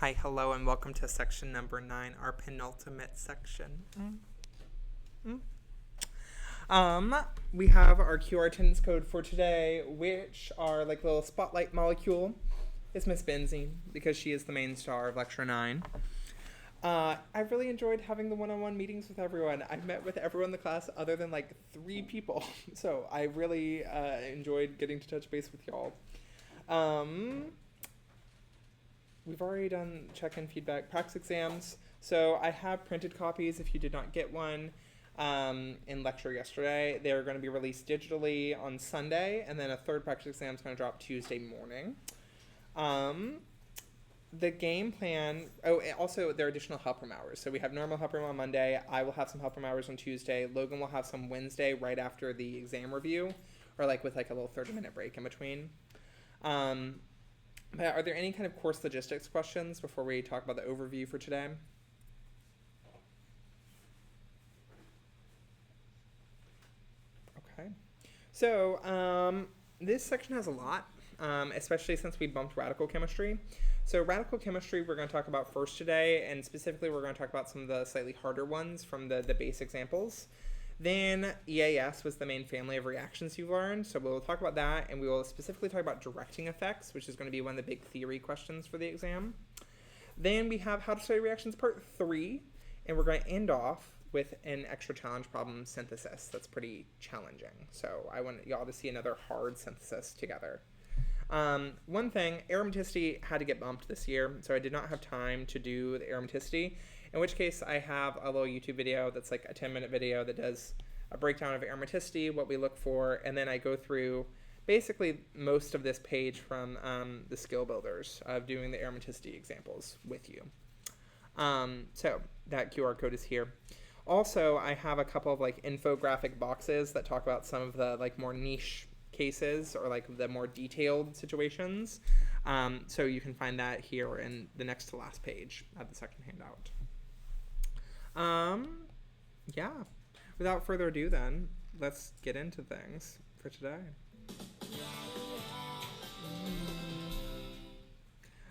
Hi, hello, and welcome to section number 9, our penultimate section. We have our QR attendance code for today, which are like little spotlight molecule. It's Miss Benzine, because she is the main star of lecture 9. I really enjoyed having the one-on-one meetings with everyone. I met with everyone in the class other than like 3 people. So I really enjoyed getting to touch base with y'all. We've already done check-in feedback, practice exams. So I have printed copies if you did not get one in lecture yesterday. They are going to be released digitally on Sunday, and then a third practice exam is going to drop Tuesday morning. The game plan, also there are additional help room hours. So we have normal help room on Monday. I will have some help room hours on Tuesday. Logan will have some Wednesday right after the exam review, or like with like a little 30-minute break in between. But are there any kind of course logistics questions before we talk about the overview for today? Okay. So this section has a lot, especially since we bumped radical chemistry. So radical chemistry we're going to talk about first today, and specifically we're going to talk about some of the slightly harder ones from the base examples. Then EAS was the main family of reactions you've learned, so we'll talk about that, and we will specifically talk about directing effects, which is going to be one of the big theory questions for the exam. Then we have how to study reactions part 3, and we're going to end off with an extra challenge problem synthesis that's pretty challenging. So I want y'all to see another hard synthesis together. One thing, aromaticity had to get bumped this year, so I did not have time to do the aromaticity, in which case I have a little YouTube video that's like a 10-minute video that does a breakdown of aromaticity, what we look for, and then I go through basically most of this page from the skill builders of doing the aromaticity examples with you. So that QR code is here. Also, I have a couple of like infographic boxes that talk about some of the like more niche cases or like the more detailed situations. So you can find that here in the next to last page of the second handout. Yeah. Without further ado then, let's get into things for today.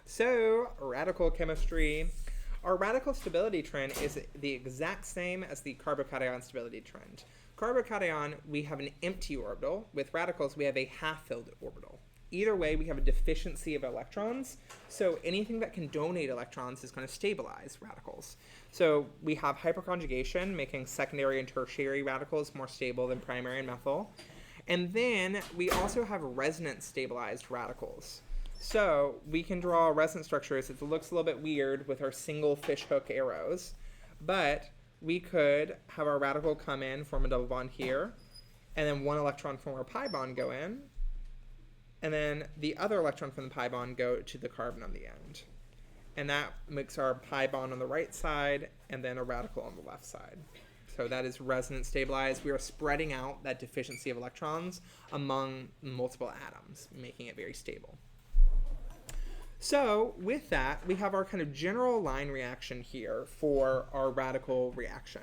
So, radical chemistry. Our radical stability trend is the exact same as the carbocation stability trend. Carbocation, we have an empty orbital. With radicals, we have a half-filled orbital. Either way, we have a deficiency of electrons, so anything that can donate electrons is going to stabilize radicals. So we have hyperconjugation, making secondary and tertiary radicals more stable than primary and methyl. And then we also have resonance stabilized radicals. So we can draw resonance structures. It looks a little bit weird with our single fishhook arrows, but we could have our radical come in, form a double bond here, and then one electron from our pi bond go in, and then the other electron from the pi bond go to the carbon on the end. And that makes our pi bond on the right side, and then a radical on the left side. So that is resonance stabilized. We are spreading out that deficiency of electrons among multiple atoms, making it very stable. So with that, we have our kind of general line reaction here for our radical reaction.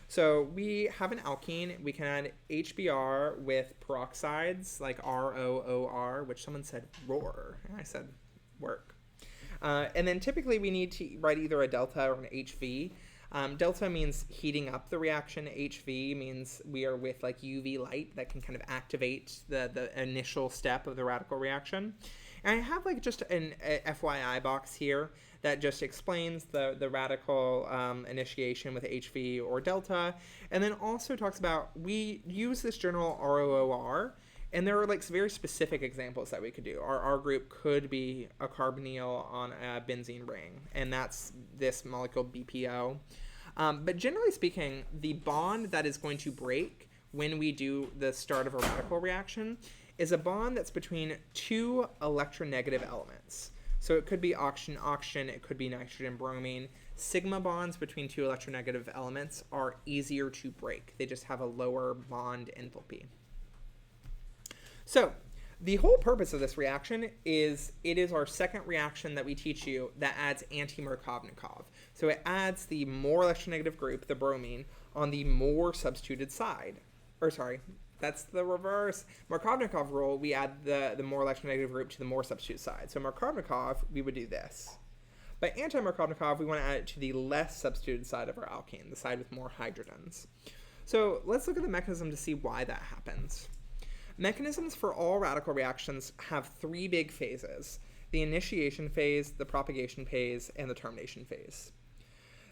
So we have an alkene. We can add HBr with peroxides like ROOR, which someone said roar, and I said work. And then typically we need to write either a delta or an HV. Delta means heating up the reaction. HV means we are with like UV light that can kind of activate the initial step of the radical reaction. And I have like just an FYI box here that just explains the radical initiation with HV or delta, and then also talks about we use this general ROOR, and there are like some very specific examples that we could do. Our R group could be a carbonyl on a benzene ring, and that's this molecule BPO. But generally speaking, the bond that is going to break when we do the start of a radical reaction is a bond that's between 2 electronegative elements. So it could be oxygen, it could be nitrogen, bromine. Sigma bonds between 2 electronegative elements are easier to break. They just have a lower bond enthalpy. So the whole purpose of this reaction is it is our second reaction that we teach you that adds anti-Markovnikov. So it adds the more electronegative group, the bromine, on the more substituted side. Or sorry, that's the reverse. Markovnikov rule, we add the more electronegative group to the more substitute side. So Markovnikov, we would do this. By anti-Markovnikov, we want to add it to the less substituted side of our alkene, the side with more hydrogens. So let's look at the mechanism to see why that happens. Mechanisms for all radical reactions have three big phases: the initiation phase, the propagation phase, and the termination phase.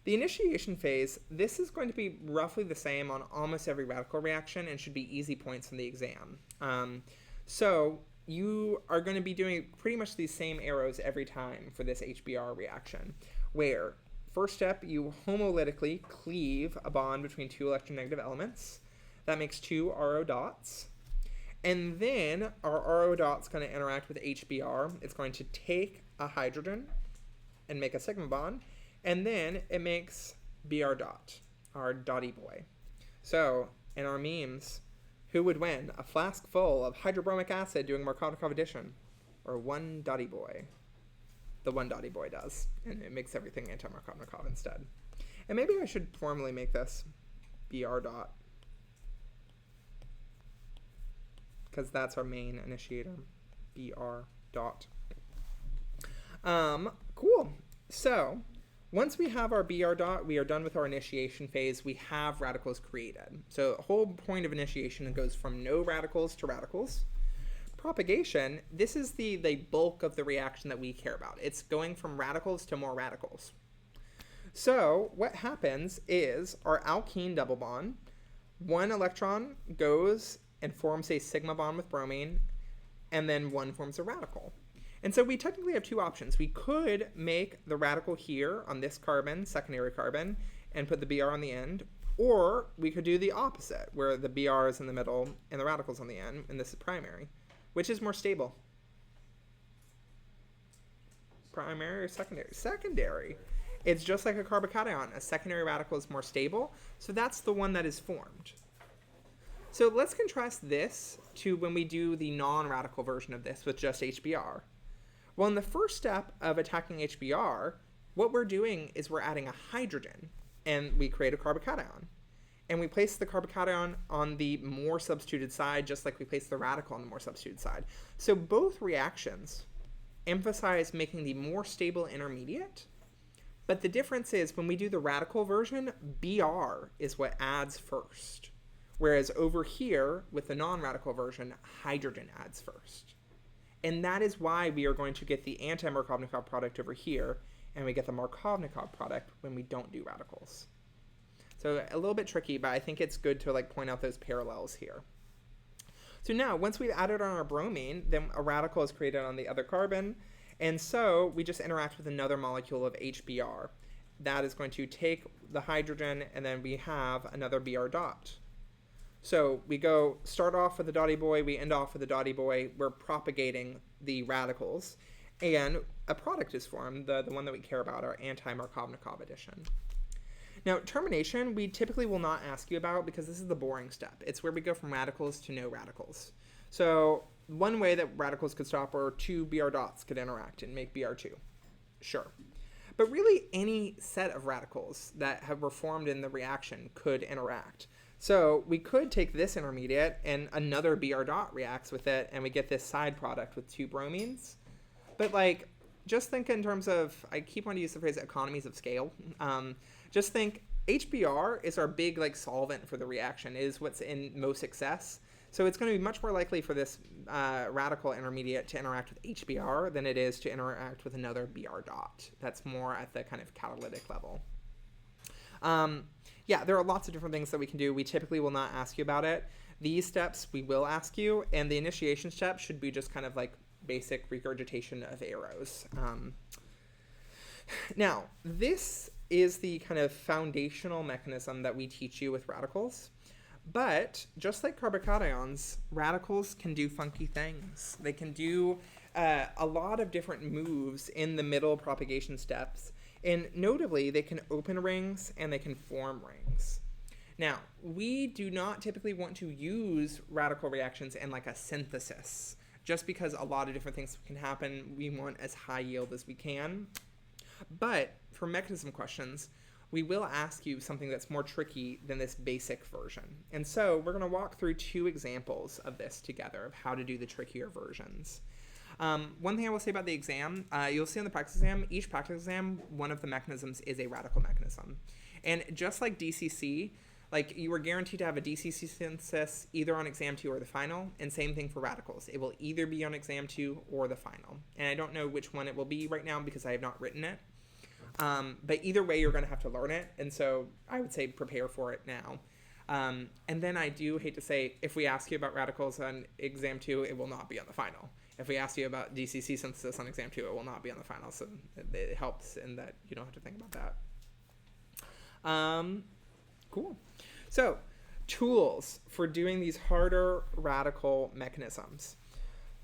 The initiation phase, this is going to be roughly the same on almost every radical reaction and should be easy points in the exam. So you are going to be doing pretty much these same arrows every time for this HBr reaction, where first step, you homolytically cleave a bond between two electronegative elements. That makes two RO dots. And then our RO dot's going to interact with HBr. It's going to take a hydrogen and make a sigma bond, and then it makes Br dot, our dotty boy. So in our memes, who would win? A flask full of hydrobromic acid doing Markovnikov addition, or one dotty boy? The one dotty boy does, and it makes everything anti-Markovnikov instead. And maybe I should formally make this Br dot, because that's our main initiator, Br dot. Cool. So once we have our Br dot, we are done with our initiation phase. We have radicals created. So the whole point of initiation goes from no radicals to radicals. Propagation, this is the bulk of the reaction that we care about. It's going from radicals to more radicals. So what happens is our alkene double bond, one electron goes and forms a sigma bond with bromine, and then one forms a radical. And so we technically have two options. We could make the radical here on this carbon, secondary carbon, and put the Br on the end, or we could do the opposite, where the Br is in the middle and the radical's on the end, and this is primary. Which is more stable? Primary or secondary? Secondary. It's just like a carbocation. A secondary radical is more stable, so that's the one that is formed. So let's contrast this to when we do the non-radical version of this with just HBr. Well, in the first step of attacking HBr, what we're doing is we're adding a hydrogen, and we create a carbocation. And we place the carbocation on the more substituted side, just like we place the radical on the more substituted side. So both reactions emphasize making the more stable intermediate, but the difference is when we do the radical version, Br is what adds first. Whereas over here, with the non-radical version, hydrogen adds first. And that is why we are going to get the anti-Markovnikov product over here, and we get the Markovnikov product when we don't do radicals. So a little bit tricky, but I think it's good to point out those parallels here. So now, once we've added on our bromine, then a radical is created on the other carbon, and so we just interact with another molecule of HBr. That is going to take the hydrogen, and then we have another Br dot. So we start off with the dotty boy, we end off with the dotty boy, we're propagating the radicals, and a product is formed, the one that we care about, our anti-Markovnikov addition. Now, termination, we typically will not ask you about because this is the boring step. It's where we go from radicals to no radicals. So one way that radicals could stop are two Br dots could interact and make Br2. Sure. But really, any set of radicals that were formed in the reaction could interact. So we could take this intermediate and another Br dot reacts with it, and we get this side product with two bromines. But just think in terms of, I keep wanting to use the phrase economies of scale. Just think HBr is our big solvent for the reaction, is what's in most excess. So it's going to be much more likely for this radical intermediate to interact with HBr than it is to interact with another Br dot. That's more at the kind of catalytic level. Yeah, there are lots of different things that we can do. We typically will not ask you about it. These steps we will ask you, and the initiation step should be just kind of basic regurgitation of arrows. Now, this is the kind of foundational mechanism that we teach you with radicals. But just like carbocations, radicals can do funky things. They can do a lot of different moves in the middle propagation steps. And notably, they can open rings and they can form rings. Now, we do not typically want to use radical reactions in a synthesis. Just because a lot of different things can happen, we want as high yield as we can. But for mechanism questions, we will ask you something that's more tricky than this basic version. And so we're going to walk through two examples of this together, of how to do the trickier versions. One thing I will say about the exam, you'll see on the practice exam, each practice exam, one of the mechanisms is a radical mechanism. And just like DCC, like you are guaranteed to have a DCC synthesis either on exam 2 or the final, and same thing for radicals. It will either be on exam 2 or the final. And I don't know which one it will be right now because I have not written it. But either way, you're going to have to learn it. And so I would say prepare for it now. And then I do hate to say, if we ask you about radicals on exam 2, it will not be on the final. If we ask you about DCC synthesis on exam 2, it will not be on the final. So it helps in that you don't have to think about that. Cool. So tools for doing these harder radical mechanisms.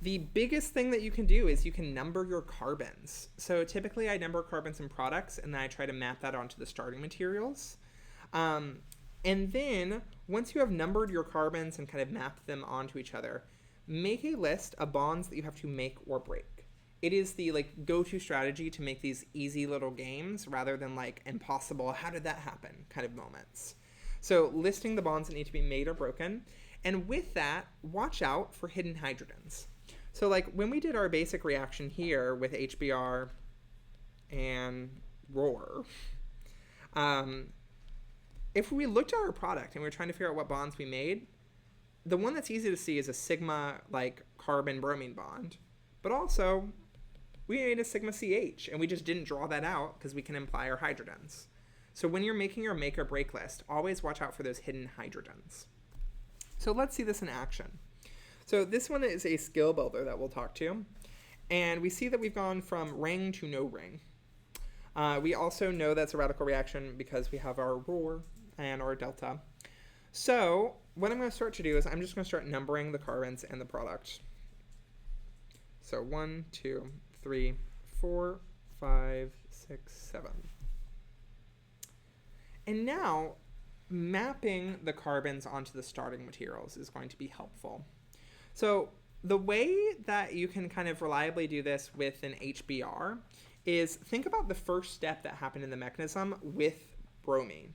The biggest thing that you can do is you can number your carbons. So typically I number carbons in products, and then I try to map that onto the starting materials. And then once you have numbered your carbons and kind of mapped them onto each other, make a list of bonds that you have to make or break. It is the like go-to strategy to make these easy little games rather than like impossible, how did that happen kind of moments. So listing the bonds that need to be made or broken. And with that, watch out for hidden hydrogens. So like when we did our basic reaction here with HBr and ROR, if we looked at our product and we were trying to figure out what bonds we made, the one that's easy to see is a sigma like carbon bromine bond, but also we made a sigma CH and we just didn't draw that out because we can imply our hydrogens. So when you're making your make or break list, always watch out for those hidden hydrogens. So let's see this in action. So this one is a skill builder that we'll talk to. And we see that we've gone from ring to no ring. We also know that's a radical reaction because we have our ROR and our delta. So what I'm going to start to do is I'm just going to start numbering the carbons and the product. So 1, 2, 3, 4, 5, 6, 7. And now mapping the carbons onto the starting materials is going to be helpful. So the way that you can kind of reliably do this with an HBr is think about the first step that happened in the mechanism with bromine.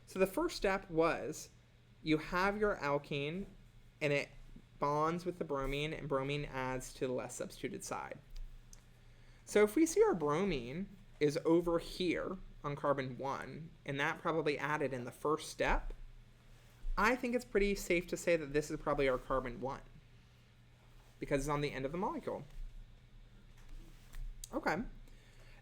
So the first step was you have your alkene and it bonds with the bromine and bromine adds to the less substituted side. So if we see our bromine is over here on carbon 1 and that probably added in the first step, I think it's pretty safe to say that this is probably our carbon 1 because it's on the end of the molecule. Okay.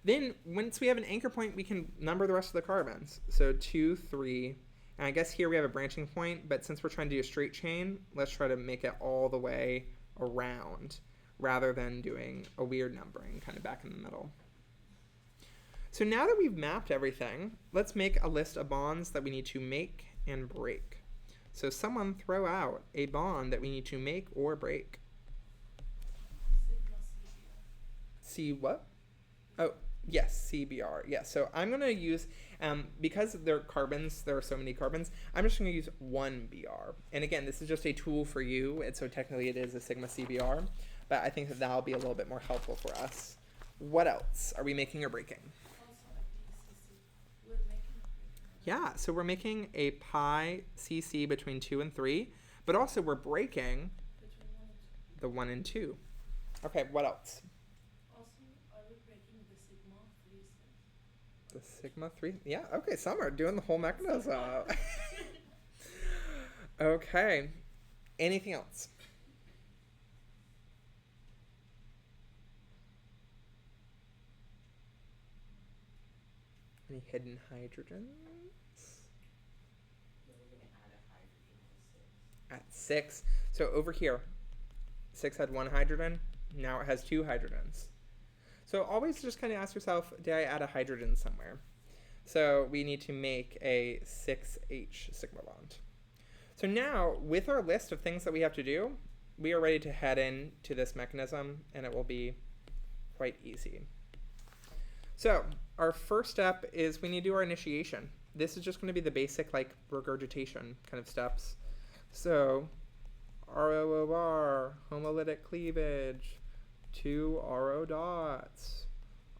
Then once we have an anchor point, we can number the rest of the carbons. So 2, 3, and I guess here we have a branching point, but since we're trying to do a straight chain, let's try to make it all the way around rather than doing a weird numbering kind of back in the middle. So now that we've mapped everything, let's make a list of bonds that we need to make and break. So someone throw out a bond that we need to make or break. C what? Oh, yes, CBr. Yes, so I'm going to use, because they're carbons, there are so many carbons, I'm just going to use 1Br. And again, this is just a tool for you, and so technically it is a sigma CBr, but I think that that'll be a little bit more helpful for us. What else are we making or breaking? Yeah, so we're making a pi CC between 2 and 3, but also we're breaking the 1 and 2. Okay, what else? Also, are we breaking the sigma 3? The sigma 3? Yeah, okay, Summer, doing the whole mechanism. Okay, anything else? Any hidden hydrogens? At 6. So over here, 6 had 1 hydrogen. Now it has 2 hydrogens. So always just kind of ask yourself, did I add a hydrogen somewhere? So we need to make a 6H sigma bond. So now, with our list of things that we have to do, we are ready to head into this mechanism, and it will be quite easy. So our first step is we need to do our initiation. This is just going to be the basic like regurgitation kind of steps. So ROOR, homolytic cleavage, 2 RO dots,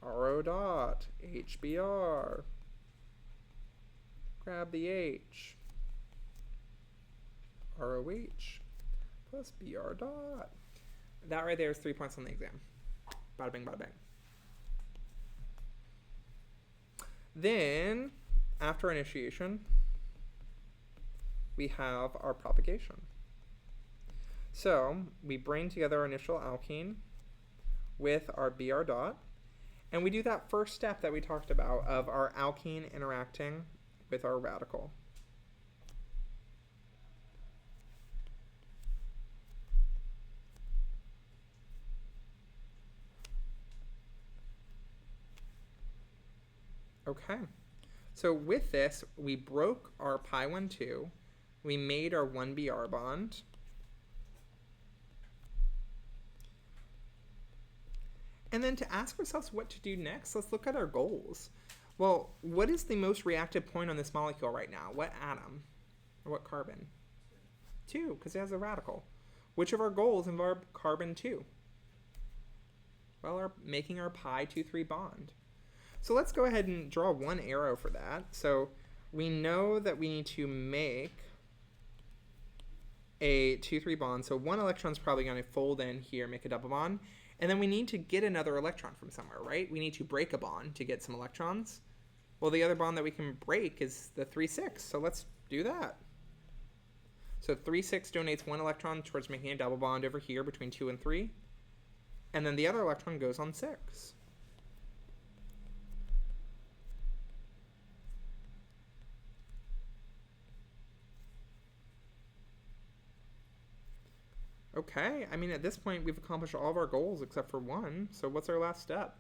RO dot, HBr, grab the H, ROH plus BR dot, That right there is 3 points on the exam. Bada bing, bada bang. Then, after initiation, we have our propagation. So, we bring together our initial alkene with our Br dot, and we do that first step that we talked about of our alkene interacting with our radical. Okay, so with this, we broke our pi 1, 2, we made our 1Br bond, and then to ask ourselves what to do next, let's look at our goals. Well, what is the most reactive point on this molecule right now? What atom? Or what carbon? 2, because it has a radical. Which of our goals involve carbon 2? Well, making our pi 2, 3 bond. So let's go ahead and draw one arrow for that. So we know that we need to make a 2, 3 bond. So one electron is probably going to fold in here, make a double bond. And then we need to get another electron from somewhere, right? We need to break a bond to get some electrons. Well, the other bond that we can break is the 3, 6. So let's do that. So 3, 6 donates one electron towards making a double bond over here between 2 and 3. And then the other electron goes on 6. Okay, I mean, at this point, we've accomplished all of our goals except for one. So what's our last step?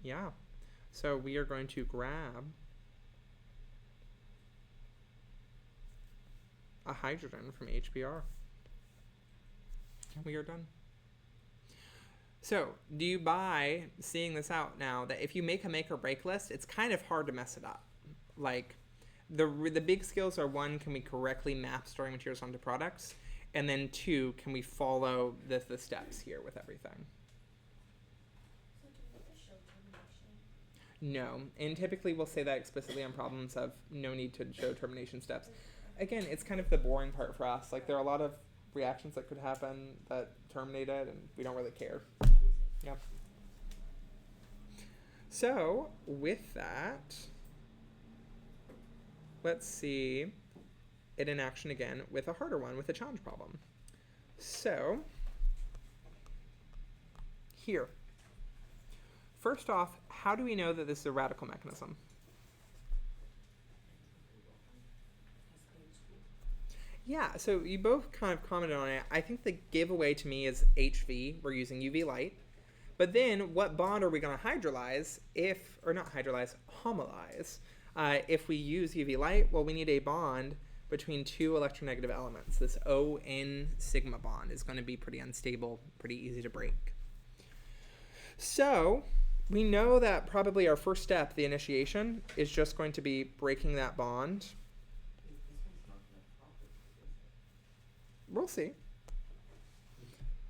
Yeah. So we are going to grab a hydrogen from HBr. And we are done. So, do you buy seeing this out now that if you make a make or break list, it's kind of hard to mess it up? Like, the big skills are, 1, can we correctly map starting materials onto products? And then 2, can we follow the steps here with everything? So do we have to show termination? No, and typically we'll say that explicitly on problems of no need to show termination steps. Again, it's kind of the boring part for us. Like, there are a lot of reactions that could happen that terminated, and we don't really care. Yep. So, with that, let's see it in action again with a harder one, with a challenge problem. So, here. First off, how do we know that this is a radical mechanism? Yeah, so you both kind of commented on it. I think the giveaway to me is HV. We're using UV light. But then what bond are we going to hydrolyze if, or not hydrolyze, homolyze? If we use UV light, well, we need a bond between 2 electronegative elements. This ON sigma bond is going to be pretty unstable, pretty easy to break. So we know that probably our first step, the initiation, is just going to be breaking that bond. We'll see.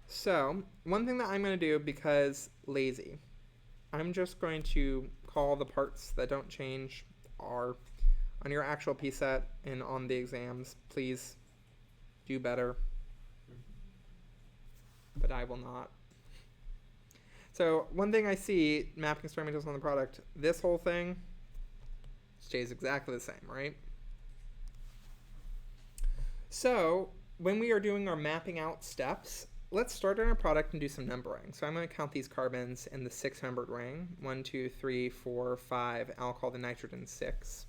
So, one thing that I'm going to do, because lazy, I'm just going to call the parts that don't change R. On your actual PSET and on the exams, please do better. But I will not. So, one thing I see, mapping experimentals on the product, this whole thing stays exactly the same, right? So, when we are doing our mapping out steps, let's start on our product and do some numbering. So I'm going to count these carbons in the 6-membered ring. 1, 2, 3, 4, 5. I'll call the nitrogen 6.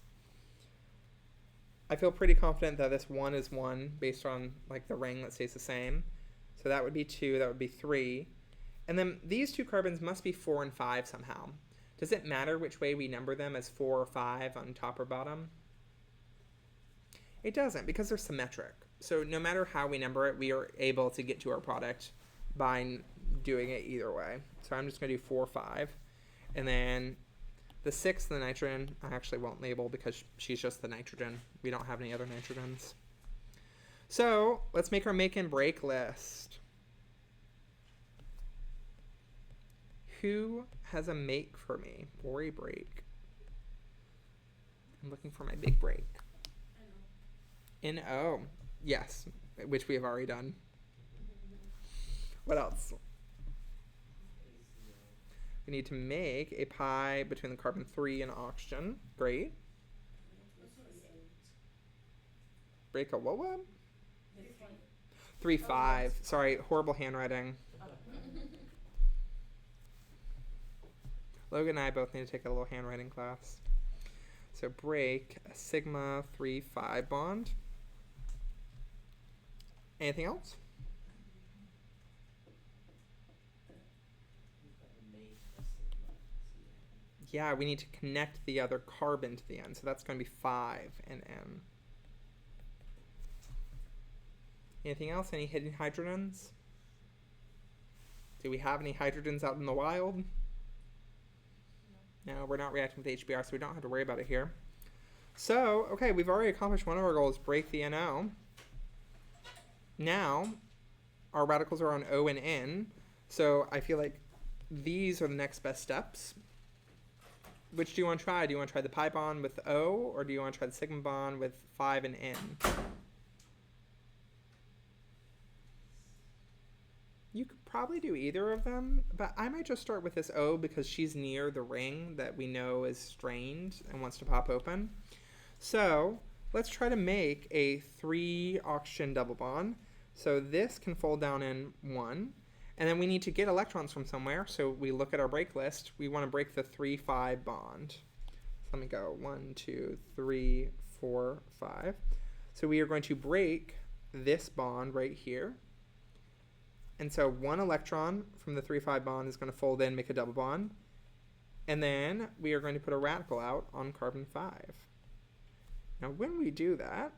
I feel pretty confident that this 1 is 1 based on like the ring that stays the same. So that would be 2, that would be 3. And then these 2 carbons must be 4 and 5 somehow. Does it matter which way we number them, as 4 or 5 on top or bottom? It doesn't, because they're symmetric. So no matter how we number it, we are able to get to our product by doing it either way. So I'm just going to do 4, 5. And then the 6th, the nitrogen, I actually won't label because she's just the nitrogen. We don't have any other nitrogens. So let's make our make and break list. Who has a make for me or a break? I'm looking for my big break. NO. Yes. which we have already done. What else? We need to make a pi between the carbon 3 and oxygen. Great. Break a what? 3, 5. Sorry, horrible handwriting. Logan and I both need to take a little handwriting class. So break a sigma 3, 5 bond. Anything else? Yeah, we need to connect the other carbon to the end. So that's going to be 5 and N. Anything else? Any hidden hydrogens? Do we have any hydrogens out in the wild? No, we're not reacting with HBr, so we don't have to worry about it here. So, okay, we've already accomplished one of our goals, break the NO. Now, our radicals are on O and N, so I feel like these are the next best steps. Which do you want to try? Do you want to try the pi bond with O, or do you want to try the sigma bond with 5 and N? You could probably do either of them, but I might just start with this O because she's near the ring that we know is strained and wants to pop open. So let's try to make a 3 oxygen double bond. So this can fold down in 1. And then we need to get electrons from somewhere. So we look at our break list. We want to break the 3, 5 bond. So let me go 1, 2, 3, 4, 5. So we are going to break this bond right here. And so 1 electron from the 3, 5 bond is going to fold in, make a double bond. And then we are going to put a radical out on carbon 5. Now when we do that,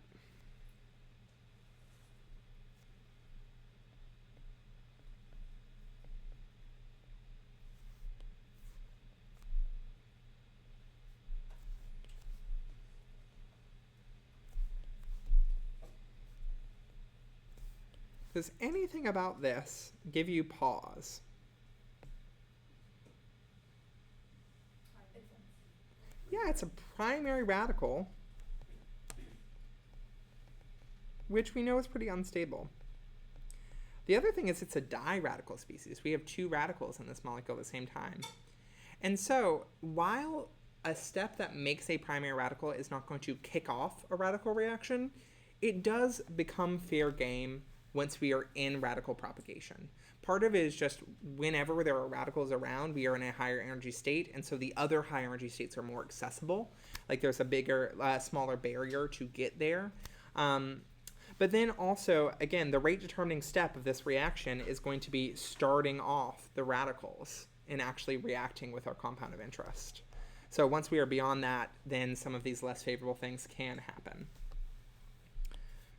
does anything about this give you pause? Yeah, it's a primary radical, which we know is pretty unstable. The other thing is it's a diradical species. We have 2 radicals in this molecule at the same time. And so while a step that makes a primary radical is not going to kick off a radical reaction, it does become fair game once we are in radical propagation. Part of it is just whenever there are radicals around, we are in a higher energy state, and so the other high energy states are more accessible. Like there's a bigger, smaller barrier to get there. But then also, again, the rate determining step of this reaction is going to be starting off the radicals and actually reacting with our compound of interest. So once we are beyond that, then some of these less favorable things can happen.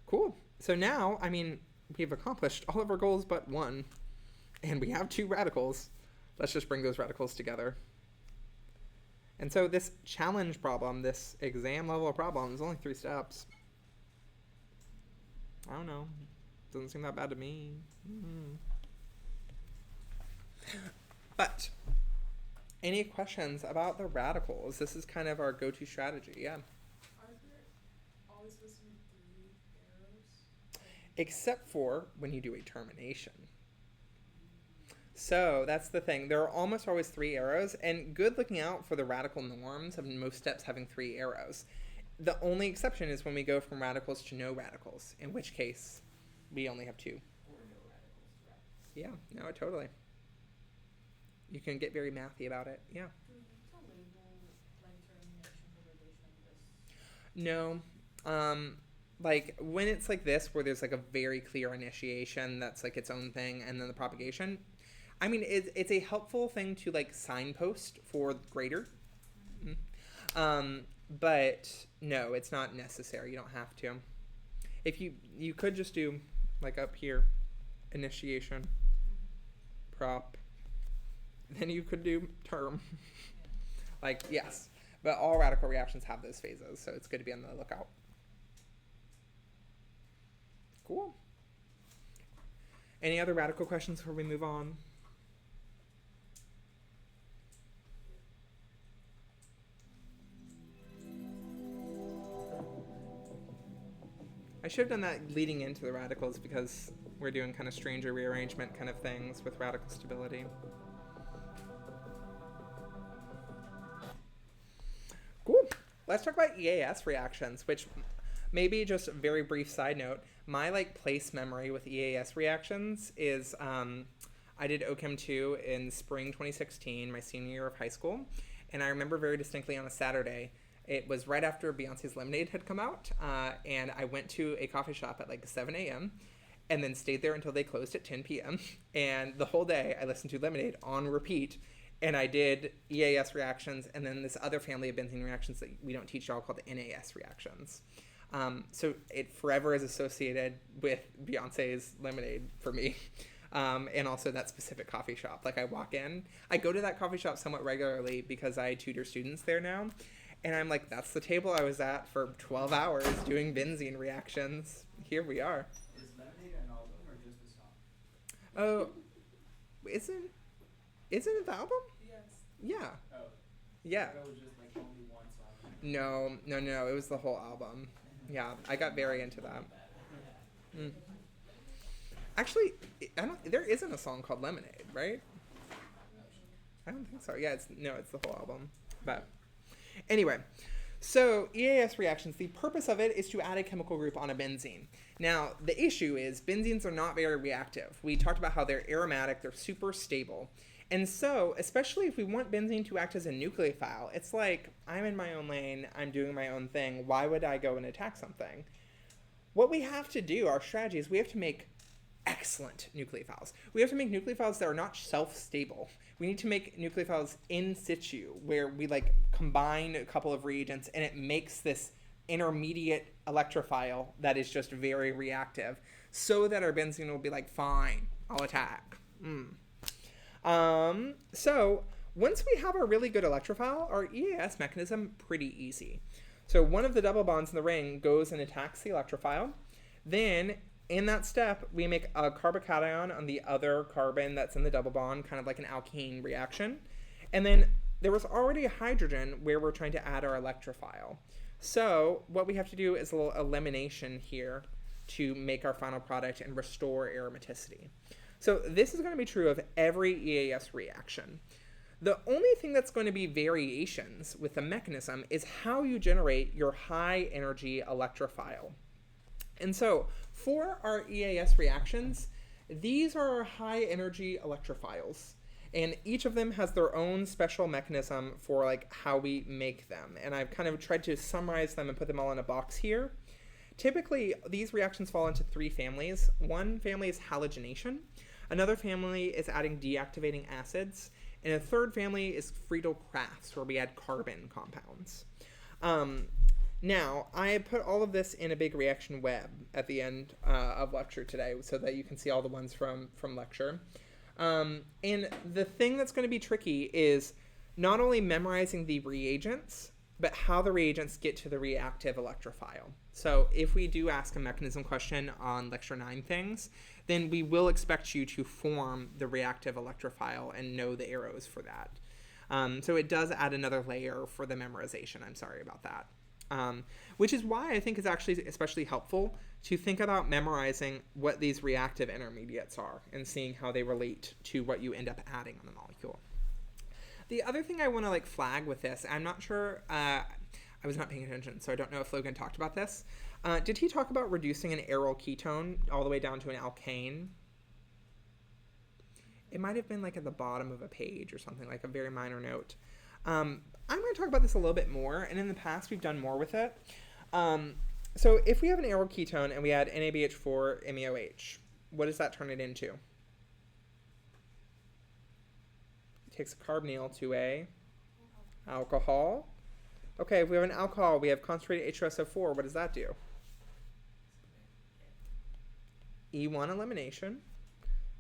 Cool. So now, I mean, we've accomplished all of our goals but one, and we have 2 radicals. Let's just bring those radicals together. And so this challenge problem, this exam level problem, is only 3 steps. I don't know. Doesn't seem that bad to me. But any questions about the radicals? This is kind of our go-to strategy. Yeah. Are there always supposed to be 3 arrows? Except for when you do a termination. So that's the thing. There are almost always 3 arrows, and good looking out for the radical norms of most steps having 3 arrows. The only exception is when we go from radicals to no radicals, in which case we only have 2. Or no radicals to radicals. Yeah, no, totally. You can get very mathy about it. Yeah. Do we need to label like termination for relation like this? No. Like when it's like this, where there's like a very clear initiation that's like its own thing, and then the propagation. I mean, it's a helpful thing to like signpost for greater. But no, it's not necessary. You don't have to. If you could just do like up here, initiation, prop, then you could do term. Like, yes, but all radical reactions have those phases, so it's good to be on the lookout. Cool. Any other radical questions before we move on? I should have done that leading into the radicals because we're doing kind of stranger rearrangement kind of things with radical stability. Cool. Let's talk about EAS reactions, which maybe just a very brief side note. My place memory with EAS reactions is I did OChem 2 in spring 2016, my senior year of high school, and I remember very distinctly on a Saturday. It was right after Beyonce's Lemonade had come out, and I went to a coffee shop at 7 a.m. and then stayed there until they closed at 10 p.m. And the whole day I listened to Lemonade on repeat, and I did EAS reactions and then this other family of benzene reactions that we don't teach y'all called the NAS reactions. So it forever is associated with Beyonce's Lemonade for me. And also that specific coffee shop. I walk in, I go to that coffee shop somewhat regularly because I tutor students there now. And I'm like, that's the table I was at for 12 hours doing benzene reactions. Here we are. Is Lemonade an album or just a song? Oh, isn't it the album? Yes. Yeah. Oh. Yeah. That was just only one song. No. It was the whole album. Yeah, I got very into that. Mm. Actually, there isn't a song called Lemonade, right? I don't think so. Yeah, it's the whole album. But anyway, so EAS reactions, the purpose of it is to add a chemical group on a benzene. Now, the issue is benzenes are not very reactive. We talked about how they're aromatic, they're super stable. And so, especially if we want benzene to act as a nucleophile, it's like, I'm in my own lane, I'm doing my own thing, why would I go and attack something? What we have to do, our strategy, is we have to make excellent nucleophiles. We have to make nucleophiles that are not self-stable. We need to make nucleophiles in situ, where we combine a couple of reagents and it makes this intermediate electrophile that is just very reactive, so that our benzene will be fine, I'll attack. So once we have a really good electrophile, our EAS mechanism pretty easy. So one of the double bonds in the ring goes and attacks the electrophile. Then in that step, we make a carbocation on the other carbon that's in the double bond, kind of like an alkene reaction. And then there was already a hydrogen where we're trying to add our electrophile. So what we have to do is a little elimination here to make our final product and restore aromaticity. So this is going to be true of every EAS reaction. The only thing that's going to be variations with the mechanism is how you generate your high energy electrophile. And so for our EAS reactions, these are our high energy electrophiles. And each of them has their own special mechanism for how we make them. And I've kind of tried to summarize them and put them all in a box here. Typically, these reactions fall into three families. One family is halogenation. Another family is adding deactivating acids. And a third family is Friedel-Crafts, where we add carbon compounds. Now, I put all of this in a big reaction web at the end of lecture today so that you can see all the ones from lecture. And the thing that's going to be tricky is not only memorizing the reagents, but how the reagents get to the reactive electrophile. So if we do ask a mechanism question on lecture 9 things, then we will expect you to form the reactive electrophile and know the arrows for that. So it does add another layer for the memorization. I'm sorry about that. Which is why I think it's actually especially helpful to think about memorizing what these reactive intermediates are and seeing how they relate to what you end up adding on the molecule. The other thing I want to flag with this, I'm not sure, I was not paying attention, so I don't know if Logan talked about this. Did he talk about reducing an aryl ketone all the way down to an alkane? It might have been at the bottom of a page or something, a very minor note. I'm going to talk about this a little bit more, and in the past we've done more with it. So if we have an aryl ketone and we add NABH4 MeOH, what does that turn it into? It takes a carbonyl to a alcohol. Okay, if we have an alcohol, we have concentrated H2SO4, what does that do? E1 elimination.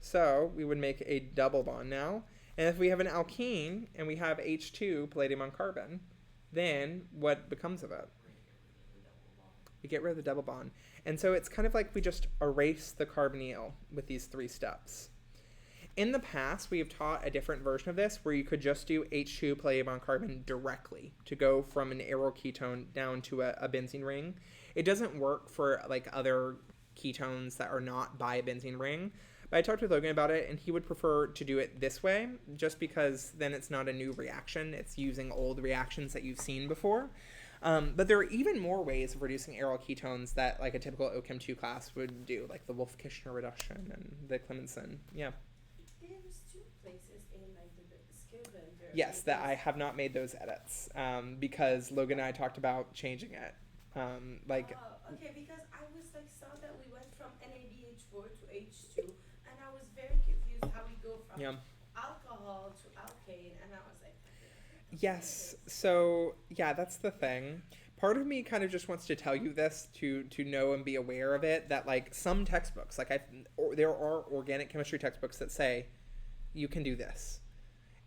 So we would make a double bond now. And if we have an alkene and we have H2, palladium on carbon, then what becomes of it? We get rid of the double bond. And so it's kind of like we just erase the carbonyl with these three steps. In the past, we have taught a different version of this where you could just do H2 palladium carbon directly to go from an aryl ketone down to a benzene ring. It doesn't work for like other ketones that are not by a benzene ring. But I talked with Logan about it, and he would prefer to do it this way, just because then it's not a new reaction. It's using old reactions that you've seen before. But there are even more ways of reducing aryl ketones that like a typical OChem 2 class would do, like the Wolff-Kishner reduction and the Clemenson. Yeah. There's two places in like the Skilled Yes, that I have not made those edits because Logan and I talked about changing it. Okay, because I was like saw that we went from NADH4 to H2, and I was very confused how we go from alcohol to alkane, and I was like, yes. So yeah, that's the thing. Part of me kind of just wants to tell you this to know and be aware of it, that like some textbooks, like there are organic chemistry textbooks that say you can do this.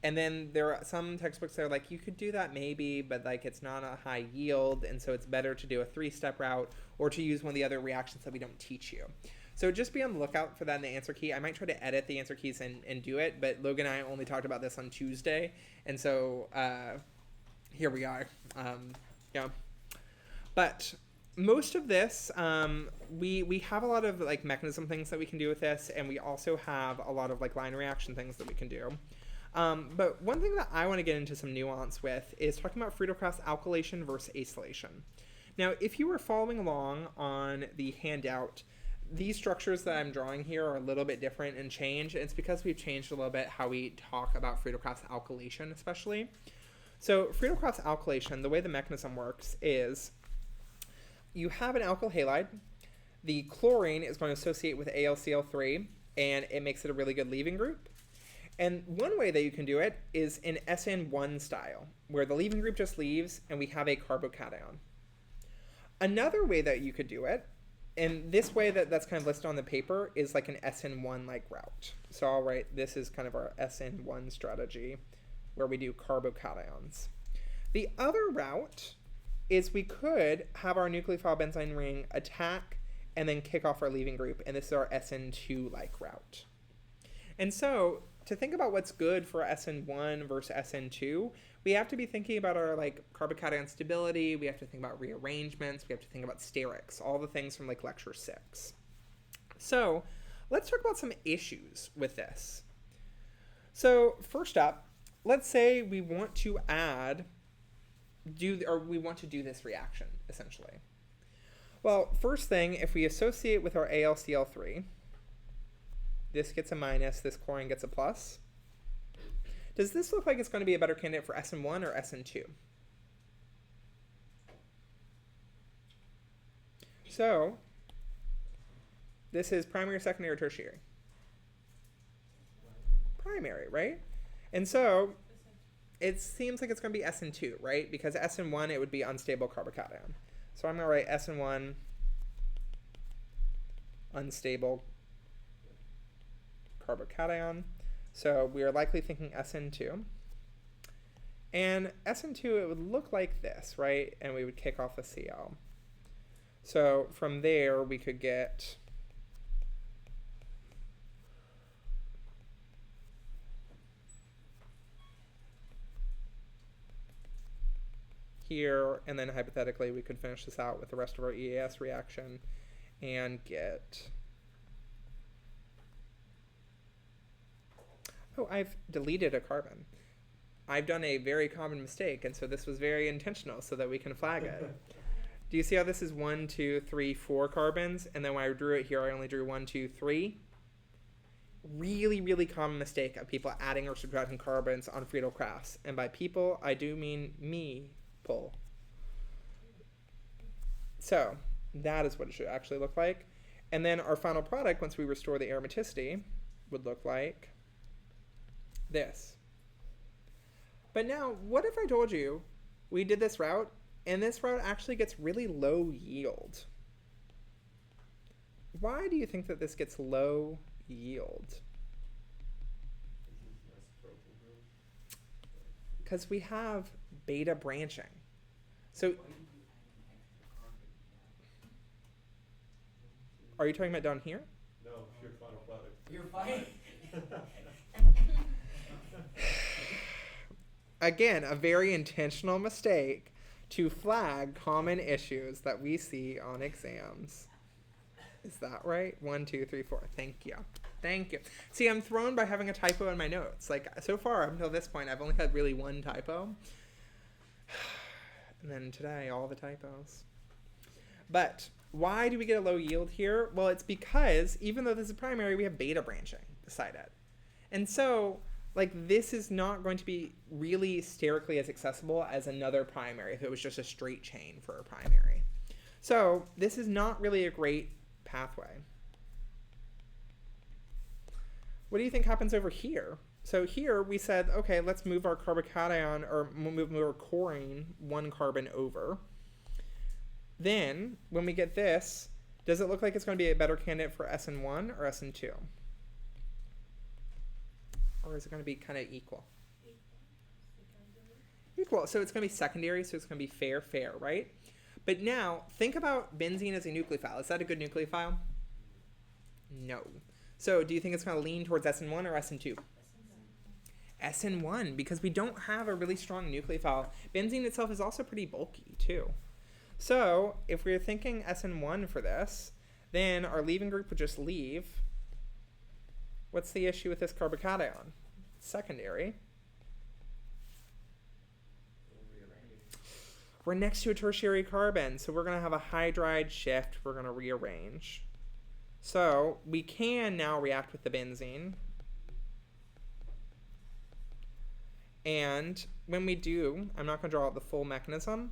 And then there are some textbooks that are like, you could do that maybe, but like it's not a high yield, and so it's better to do a 3-step route or to use one of the other reactions that we don't teach you. So just be on the lookout for that in the answer key. I might try to edit the answer keys and do it, but Logan and I only talked about this on Tuesday, and so here we are. Yeah. But most of this, we have a lot of like mechanism things that we can do with this, and we also have a lot of like line reaction things that we can do. But one thing that I want to get into some nuance with is talking about Friedel-Crafts alkylation versus acylation. Now, if you were following along on the handout, these structures that I'm drawing here are a little bit different and changed. It's because we've changed a little bit how we talk about Friedel-Crafts alkylation, especially. So Friedel-Crafts alkylation, the way the mechanism works is you have an alkyl halide. The chlorine is going to associate with AlCl3, and it makes it a really good leaving group. And one way that you can do it is in SN1 style, where the leaving group just leaves and we have a carbocation. Another way that you could do it, and this way that's kind of listed on the paper, is like an SN1 like route. So I'll write, this is kind of our SN1 strategy where we do carbocations. The other route is we could have our nucleophile benzene ring attack and then kick off our leaving group, and this is our SN2 like route. And so to think about what's good for SN1 versus SN2, we have to be thinking about our like carbocation stability, we have to think about rearrangements, we have to think about sterics, all the things from like lecture 6. So let's talk about some issues with this. So first up, let's say we want to we want to do this reaction, essentially. Well, first thing, if we associate with our AlCl3, this gets a minus, this chlorine gets a plus. Does this look like it's going to be a better candidate for SN1 or SN2? So, this is primary, secondary, or tertiary? Primary, right? And so, it seems like it's going to be SN2, right? Because SN1, it would be unstable carbocation. So I'm going to write SN1, unstable carbocation. So we are likely thinking SN2. And SN2, it would look like this, right? And we would kick off a Cl. So from there, we could get here, and then hypothetically, we could finish this out with the rest of our EAS reaction and get... Oh, I've deleted a carbon. I've done a very common mistake, and so this was very intentional so that we can flag it. Do you see how this is 1, 2, 3, 4 carbons? And then when I drew it here, I only drew 1, 2, 3. Really, really common mistake of people adding or subtracting carbons on Friedel-Crafts. And by people, I do mean me, pull. So that is what it should actually look like. And then our final product, once we restore the aromaticity, would look like this. But now, what if I told you we did this route, and this route actually gets really low yield? Why do you think that this gets low yield? Because we have beta branching. So, are you talking about down here? No, your final product. You're fine. again, a very intentional mistake to flag common issues that we see on exams. Is that right? 1, 2, 3, 4. Thank you. Thank you. See, I'm thrown by having a typo in my notes. Like, so far, up until this point, I've only had really one typo. And then today, all the typos. But why do we get a low yield here? Well, it's because even though this is primary, we have beta branching beside it. And so, like, this is not going to be really sterically as accessible as another primary if it was just a straight chain for a primary. So this is not really a great pathway. What do you think happens over here? So here we said, okay, let's move our carbocation, or move our chlorine 1 carbon over. Then, when we get this, does it look like it's going to be a better candidate for SN1 or SN2? Or is it going to be kind of equal? Equal. So it's going to be secondary, so it's going to be fair, right? But now, think about benzene as a nucleophile. Is that a good nucleophile? No. So do you think it's going to lean towards SN1 or SN2? SN1, because we don't have a really strong nucleophile. Benzene itself is also pretty bulky, too. So if we're thinking SN1 for this, then our leaving group would just leave. What's the issue with this carbocation? Secondary. We're next to a tertiary carbon, so we're going to have a hydride shift. We're going to rearrange. So we can now react with the benzene. And when we do, I'm not going to draw out the full mechanism.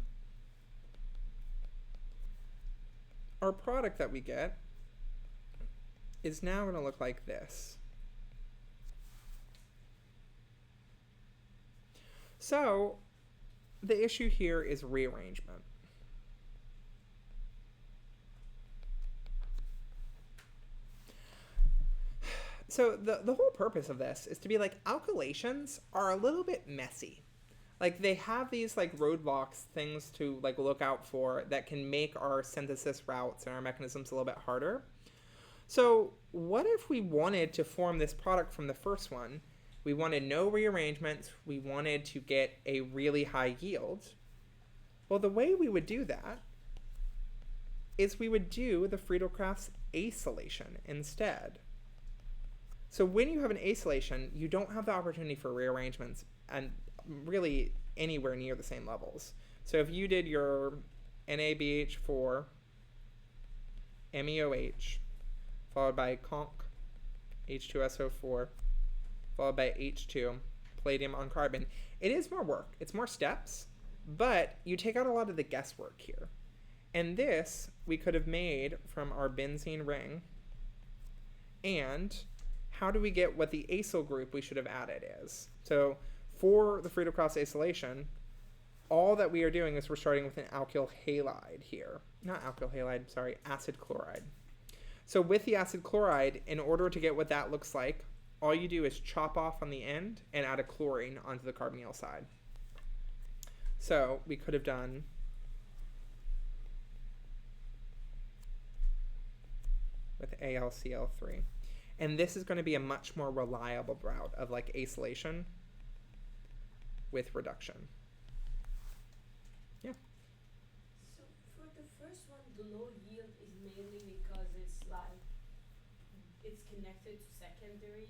Our product that we get is now going to look like this. So the issue here is rearrangement. So the whole purpose of this is to be like, alkylations are a little bit messy. Like, they have these like roadblocks, things to like look out for that can make our synthesis routes and our mechanisms a little bit harder. So what if we wanted to form this product from the first one? We wanted no rearrangements. We wanted to get a really high yield. Well, the way we would do that is we would do the Friedel-Crafts acylation instead. So when you have an acylation, you don't have the opportunity for rearrangements and really anywhere near the same levels. So if you did your NaBH4, MEOH, followed by conc, H2SO4, followed by H2, palladium on carbon, it is more work. It's more steps, but you take out a lot of the guesswork here. And this we could have made from our benzene ring. And how do we get what the acyl group we should have added is? So for the Friedel-Crafts acylation, all that we are doing is we're starting with an alkyl halide here. Not alkyl halide, sorry, acid chloride. So with the acid chloride, in order to get what that looks like, all you do is chop off on the end and add a chlorine onto the carbonyl side. So we could have done with AlCl3. And this is going to be a much more reliable route of like acylation with reduction. Yeah. So for the first one, the low yield is mainly because it's like, it's connected to secondary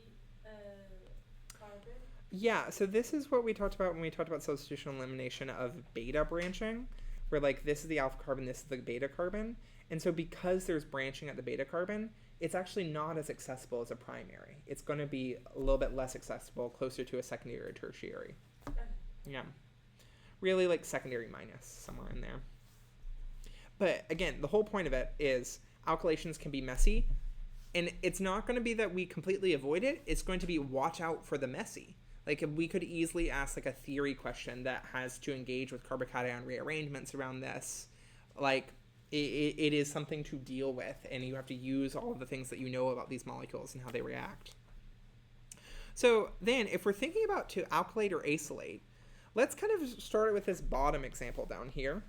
carbon? Yeah, so this is what we talked about when we talked about substitution elimination of beta branching, where like this is the alpha carbon, this is the beta carbon. And so because there's branching at the beta carbon, it's actually not as accessible as a primary. It's going to be a little bit less accessible, closer to a secondary or tertiary. Yeah. Really like secondary minus, somewhere in there. But again, the whole point of it is alkylations can be messy. And it's not going to be that we completely avoid it. It's going to be watch out for the messy. Like, we could easily ask like a theory question that has to engage with carbocation rearrangements around this. Like, it is something to deal with, and you have to use all of the things that you know about these molecules and how they react. So then, if we're thinking about to alkylate or acylate, let's kind of start with this bottom example down here.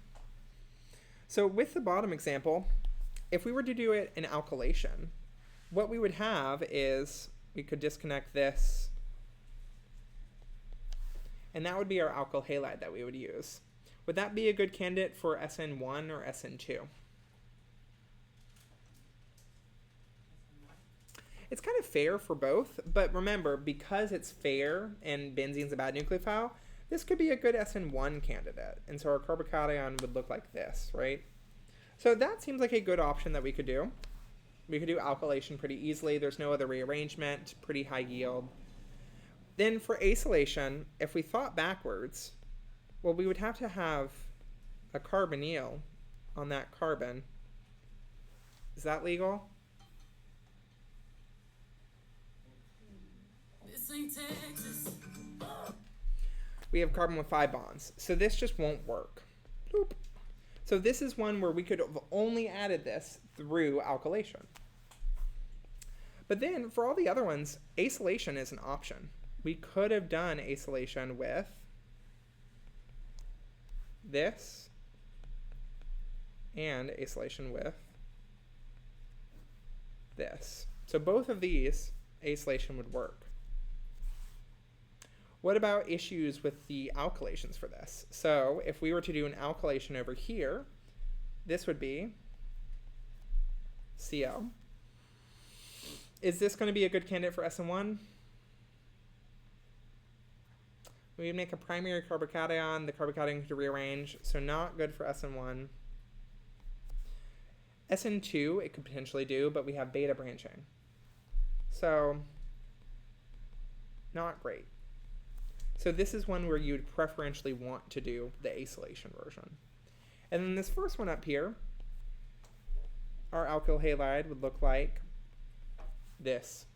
So with the bottom example, if we were to do it in alkylation, what we would have is we could disconnect this, and that would be our alkyl halide that we would use. Would that be a good candidate for SN1 or SN2? It's kind of fair for both, but remember, because it's fair and benzene's a bad nucleophile, this could be a good SN1 candidate. And so our carbocation would look like this, right? So that seems like a good option that we could do. We could do alkylation pretty easily. There's no other rearrangement, pretty high yield. Then for acylation, if we thought backwards, well, we would have to have a carbonyl on that carbon. Is that legal? This ain't Texas. We have carbon with 5 bonds, so this just won't work. Bloop. So this is one where we could have only added this through alkylation. But then for all the other ones, acylation is an option. We could have done acylation with this and acylation with this. So both of these, acylation would work. What about issues with the alkylations for this? So if we were to do an alkylation over here, this would be Cl. Is this going to be a good candidate for SN1? We would make a primary carbocation. The carbocation could rearrange, so not good for SN1. SN2, it could potentially do, but we have beta branching. So not great. So this is one where you would preferentially want to do the acylation version. And then this first one up here, our alkyl halide would look like this.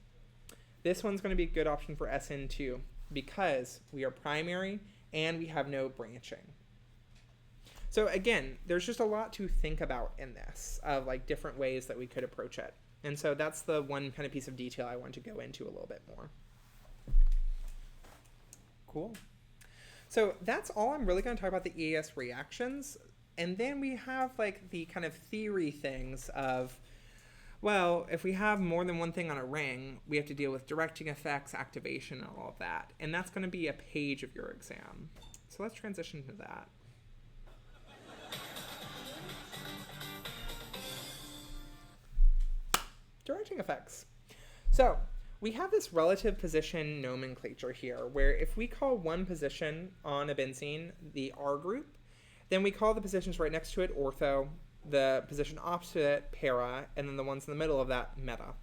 This one's going to be a good option for SN2 because we are primary and we have no branching. So again, there's just a lot to think about in this of like different ways that we could approach it. And so that's the one kind of piece of detail I want to go into a little bit more. Cool. So that's all I'm really going to talk about the EAS reactions. And then we have like the kind of theory things of, well, if we have more than one thing on a ring, we have to deal with directing effects, activation, and all of that. And that's going to be a page of your exam. So let's transition to that. Directing effects. So we have this relative position nomenclature here, where if we call one position on a benzene the R group, then we call the positions right next to it ortho, the position opposite it para, and then the ones in the middle of that meta.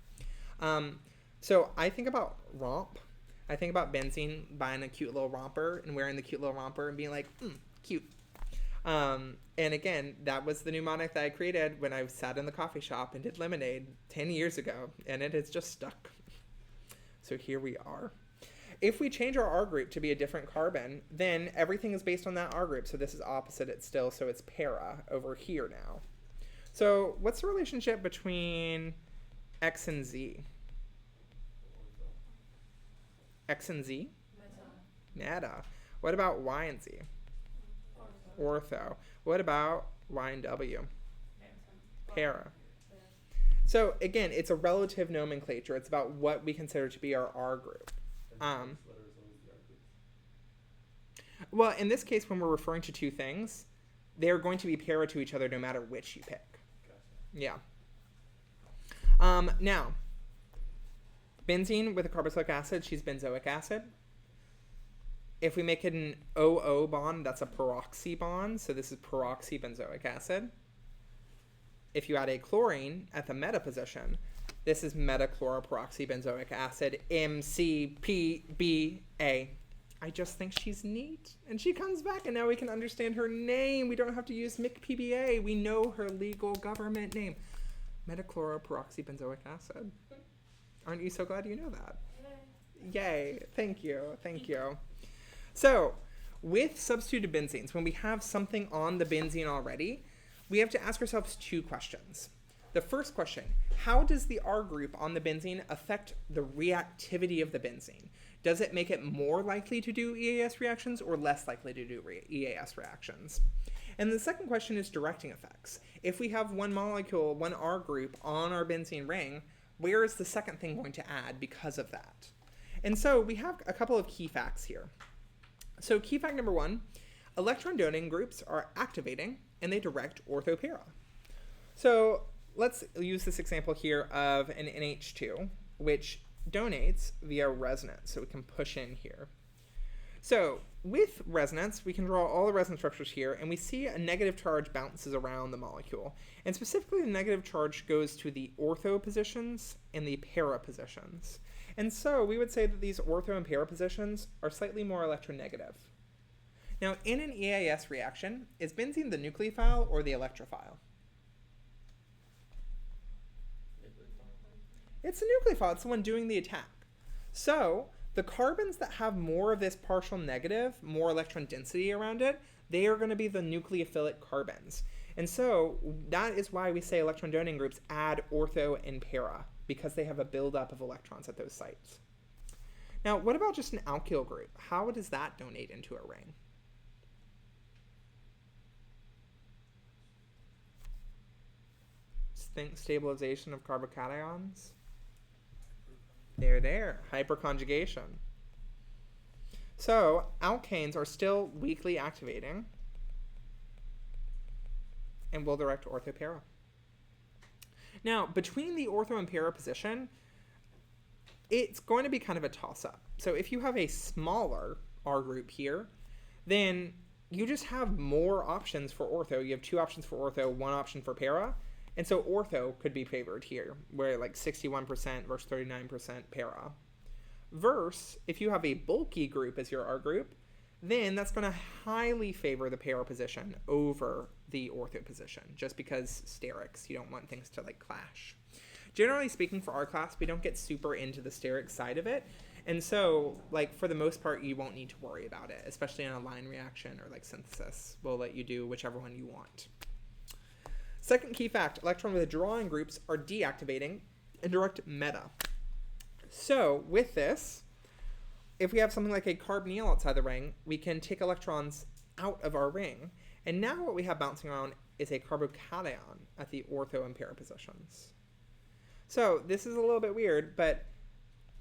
So I think about romp. I think about benzene buying a cute little romper and wearing the cute little romper and being like, cute. And again, that was the mnemonic that I created when I sat in the coffee shop and did lemonade 10 years ago, and it has just stuck. So here we are. If we change our R group to be a different carbon, then everything is based on that R group. So this is opposite it still, so it's para over here now. So what's the relationship between X and Z? X and Z? Meta. What about Y and Z? Ortho. What about Y and W? Para. So again, it's a relative nomenclature. It's about what we consider to be our R group. Well, in this case, when we're referring to two things, they're going to be para to each other no matter which you pick. Yeah. Now, benzene with a carboxylic acid, she's benzoic acid. If we make it an OO bond, that's a peroxy bond. So this is peroxybenzoic acid. If you add a chlorine at the meta position, this is metachloroperoxybenzoic acid, MCPBA. I just think she's neat. And she comes back, and now we can understand her name. We don't have to use MCPBA. We know her legal government name. Metachloroperoxybenzoic acid. Aren't you so glad you know that? Yay. Thank you. Thank you. So, with substituted benzenes, when we have something on the benzene already, we have to ask ourselves two questions. The first question, how does the R group on the benzene affect the reactivity of the benzene? Does it make it more likely to do EAS reactions or less likely to do EAS reactions? And the second question is directing effects. If we have one molecule, one R group on our benzene ring, where is the second thing going to add because of that? And so we have a couple of key facts here. So key fact number 1, electron donating groups are activating and they direct orthopara. So let's use this example here of an NH2, which donates via resonance. So we can push in here. So with resonance, we can draw all the resonance structures here, and we see a negative charge bounces around the molecule. And specifically, the negative charge goes to the ortho positions and the para positions. And so we would say that these ortho and para positions are slightly more electronegative. Now, in an EAS reaction, is benzene the nucleophile or the electrophile? It's the nucleophile. It's the one doing the attack. So the carbons that have more of this partial negative, more electron density around it, they are going to be the nucleophilic carbons. And so that is why we say electron donating groups add ortho and para, because they have a buildup of electrons at those sites. Now, what about just an alkyl group? How does that donate into a ring? Think stabilization of carbocations. There, hyperconjugation. So alkanes are still weakly activating and will direct ortho-para. Now, between the ortho and para position, it's going to be kind of a toss-up. So if you have a smaller R group here, then you just have more options for ortho. You have 2 options for ortho, 1 option for para. And so ortho could be favored here, where like 61% versus 39% para. Versus, if you have a bulky group as your R group, then that's going to highly favor the para position over the ortho position, just because sterics, you don't want things to like clash. Generally speaking, for our class, we don't get super into the steric side of it. And so, like, for the most part, you won't need to worry about it, especially in a line reaction or like synthesis. We'll let you do whichever one you want. Second key fact, electron withdrawing groups are deactivating and direct meta. So with this, if we have something like a carbonyl outside the ring, we can take electrons out of our ring. And now what we have bouncing around is a carbocation at the ortho and para positions. So this is a little bit weird, but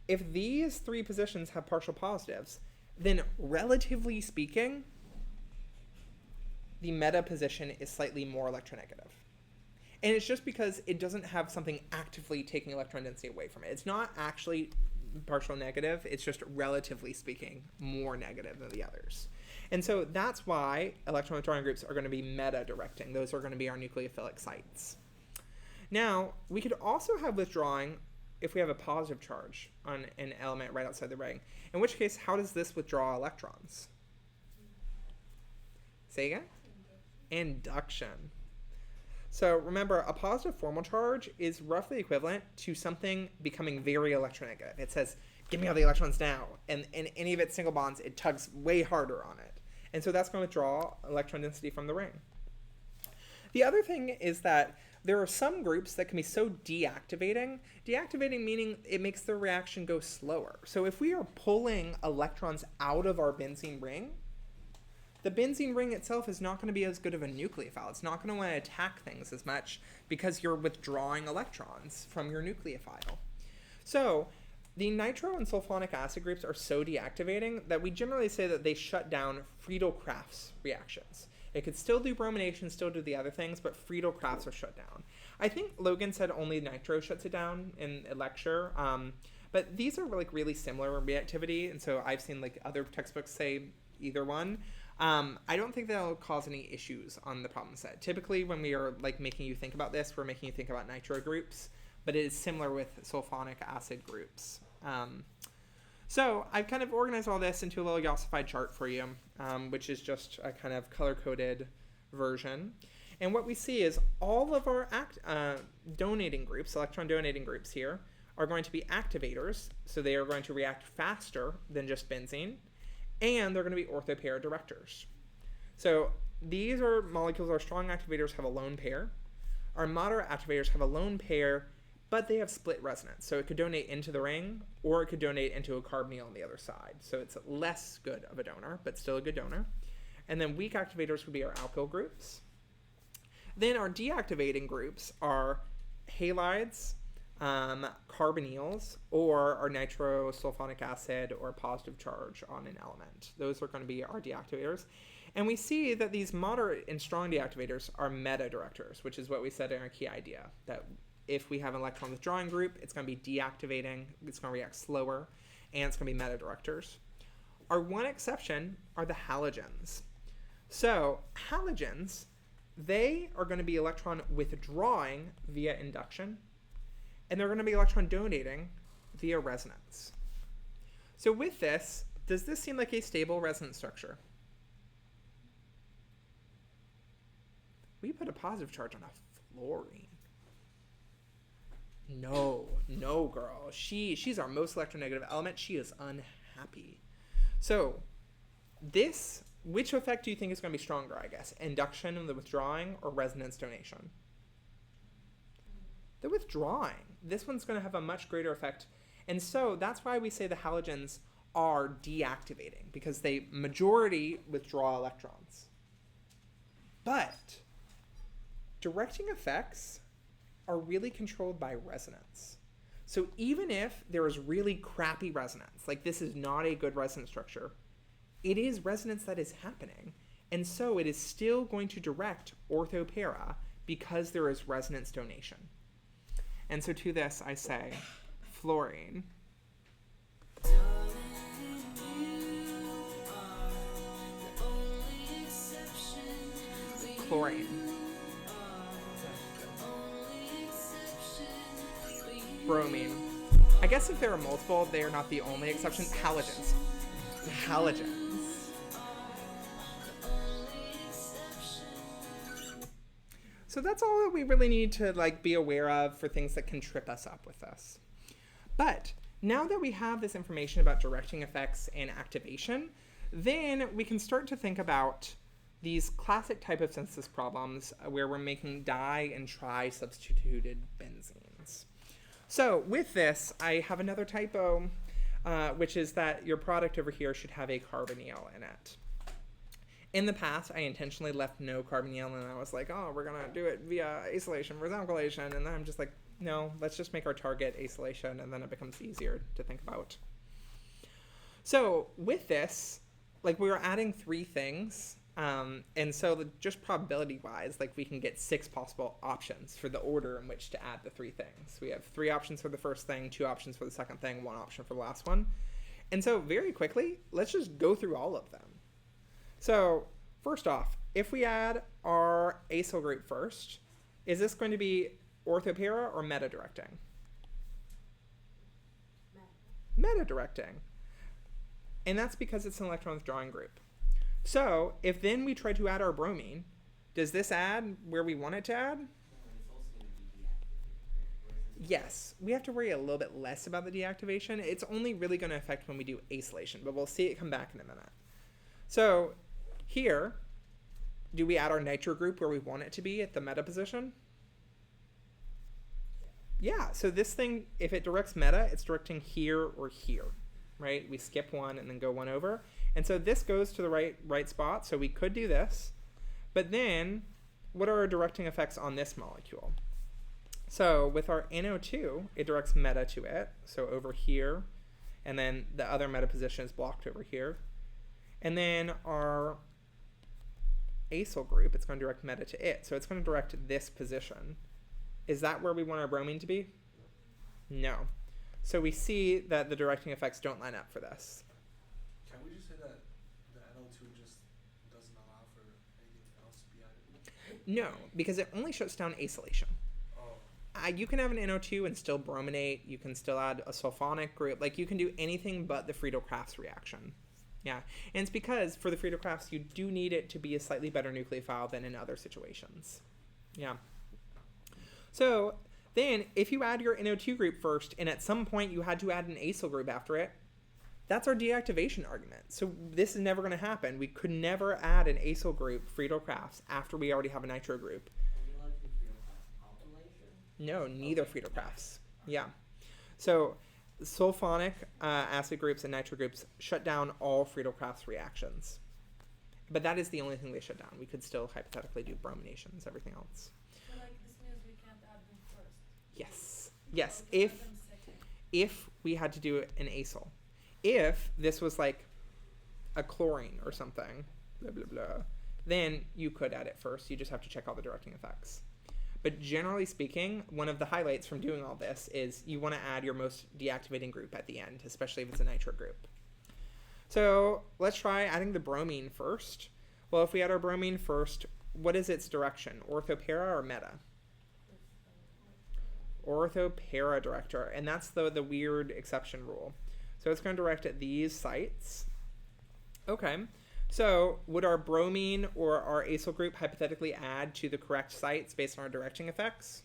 if these 3 positions have partial positives, then relatively speaking, the meta position is slightly more electronegative. And it's just because it doesn't have something actively taking electron density away from it. It's not actually partial negative. It's just relatively speaking more negative than the others. And so that's why electron withdrawing groups are going to be meta-directing. Those are going to be our nucleophilic sites. Now, we could also have withdrawing if we have a positive charge on an element right outside the ring. In which case, how does this withdraw electrons? Say again? Induction. So remember, a positive formal charge is roughly equivalent to something becoming very electronegative. It says, give me all the electrons now. And in any of its single bonds, it tugs way harder on it. And so that's going to withdraw electron density from the ring. The other thing is that there are some groups that can be so deactivating. Deactivating meaning it makes the reaction go slower. So if we are pulling electrons out of our benzene ring, the benzene ring itself is not going to be as good of a nucleophile. It's not going to want to attack things as much because you're withdrawing electrons from your nucleophile. So the nitro and sulfonic acid groups are so deactivating that we generally say that they shut down Friedel-Crafts reactions. It could still do bromination, still do the other things, but Friedel-Crafts are shut down. I think Logan said only nitro shuts it down in a lecture, but these are like really similar in reactivity, and so I've seen like other textbooks say either one. I don't think that'll cause any issues on the problem set. Typically, when we are like making you think about this, we're making you think about nitro groups, but it is similar with sulfonic acid groups. So I've kind of organized all this into a little Yossified chart for you, which is just a kind of color-coded version. And what we see is all of our donating groups, electron donating groups here, are going to be activators, so they are going to react faster than just benzene, and they're going to be ortho-para directors. So these are molecules, our strong activators have a lone pair. Our moderate activators have a lone pair, but they have split resonance. So it could donate into the ring, or it could donate into a carbonyl on the other side. So it's less good of a donor, but still a good donor. And then weak activators would be our alkyl groups. Then our deactivating groups are halides, carbonyls or our nitrosulfonic acid or positive charge on an element. Those are going to be our deactivators. And we see that these moderate and strong deactivators are meta-directors, which is what we said in our key idea, that if we have an electron withdrawing group, it's going to be deactivating, it's going to react slower, and it's going to be meta-directors. Our one exception are the halogens. So halogens, they are going to be electron withdrawing via induction, and they're going to be electron donating via resonance. So with this, does this seem like a stable resonance structure? We put a positive charge on a fluorine. No, girl. She's our most electronegative element. She is unhappy. So this, which effect do you think is going to be stronger, I guess? Induction of the withdrawing or resonance donation? The withdrawing. This one's going to have a much greater effect. And so that's why we say the halogens are deactivating, because they majority withdraw electrons. But directing effects are really controlled by resonance. So even if there is really crappy resonance, like this is not a good resonance structure, it is resonance that is happening. And so it is still going to direct orthopara because there is resonance donation. And so to this I say fluorine. Chlorine. Bromine. I guess if there are multiple, they are not the only exception. Halogens. So that's all that we really need to be aware of for things that can trip us up with this. But now that we have this information about directing effects and activation, then we can start to think about these classic type of synthesis problems where we're making di and tri-substituted benzenes. So with this, I have another typo, which is that your product over here should have a carbonyl in it. In the past, I intentionally left no carbonyl, and I was like, oh, we're going to do it via acylation versus alkylation. And then I'm just like, no, let's just make our target acylation, and then it becomes easier to think about. So with this, we were adding 3 things. And so just probability-wise, we can get 6 possible options for the order in which to add the 3 things. We have 3 options for the first thing, 2 options for the second thing, 1 option for the last one. And so very quickly, let's just go through all of them. So first off, if we add our acyl group first, is this going to be orthopara or meta-directing? Meta-directing. And that's because it's an electron withdrawing group. So if then we try to add our bromine, does this add where we want it to add? Yes, we have to worry a little bit less about the deactivation. It's only really going to affect when we do acylation, but we'll see it come back in a minute. So here, do we add our nitro group where we want it to be at the meta position? Yeah, so this thing, if it directs meta, it's directing here or here, right? We skip one and then go one over. And so this goes to the right spot, so we could do this. But then, what are our directing effects on this molecule? So with our NO2, it directs meta to it, so over here. And then the other meta position is blocked over here. And then our acyl group, it's going to direct meta to it. So it's going to direct this position. Is that where we want our bromine to be? No. So we see that the directing effects don't line up for this. Can we just say that the NO2 just doesn't allow for anything else to be added? No, because it only shuts down acylation. Oh. You can have an NO2 and still brominate. You can still add a sulfonic group. You can do anything but the Friedel-Crafts reaction. Yeah, and it's because for the Friedel-Crafts, you do need it to be a slightly better nucleophile than in other situations. Yeah. So then if you add your NO2 group first, and at some point you had to add an acyl group after it, that's our deactivation argument. So this is never going to happen. We could never add an acyl group, Friedel-Crafts, after we already have a nitro group. Are you allowed to do Friedel-Crafts alkylation? No, neither Friedel-Crafts. Yeah. So sulfonic acid groups and nitro groups shut down all Friedel-Crafts reactions. But that is the only thing they shut down. We could still hypothetically do brominations, everything else. So this means we can't add them first. Yes. Yes, Okay, if I'm second. we had to do an acyl. If this was like a chlorine or something, blah, blah, blah, then you could add it first. You just have to check all the directing effects. But generally speaking, one of the highlights from doing all this is you want to add your most deactivating group at the end, especially if it's a nitro group. So let's try adding the bromine first. Well, if we add our bromine first, what is its direction? Orthopara or meta? Orthopara director, and that's the weird exception rule. So it's going to direct at these sites. Okay, so would our bromine or our acyl group hypothetically add to the correct sites based on our directing effects?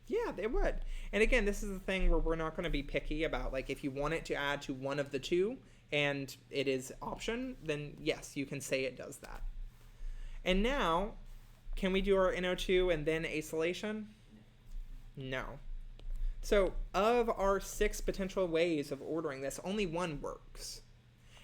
Yeah, it would. And again, this is the thing where we're not going to be picky about, like, if you want it to add to one of the two and it is option, then yes, you can say it does that. And now, can we do our NO2 and then acylation? No. So of our 6 potential ways of ordering this, only one works.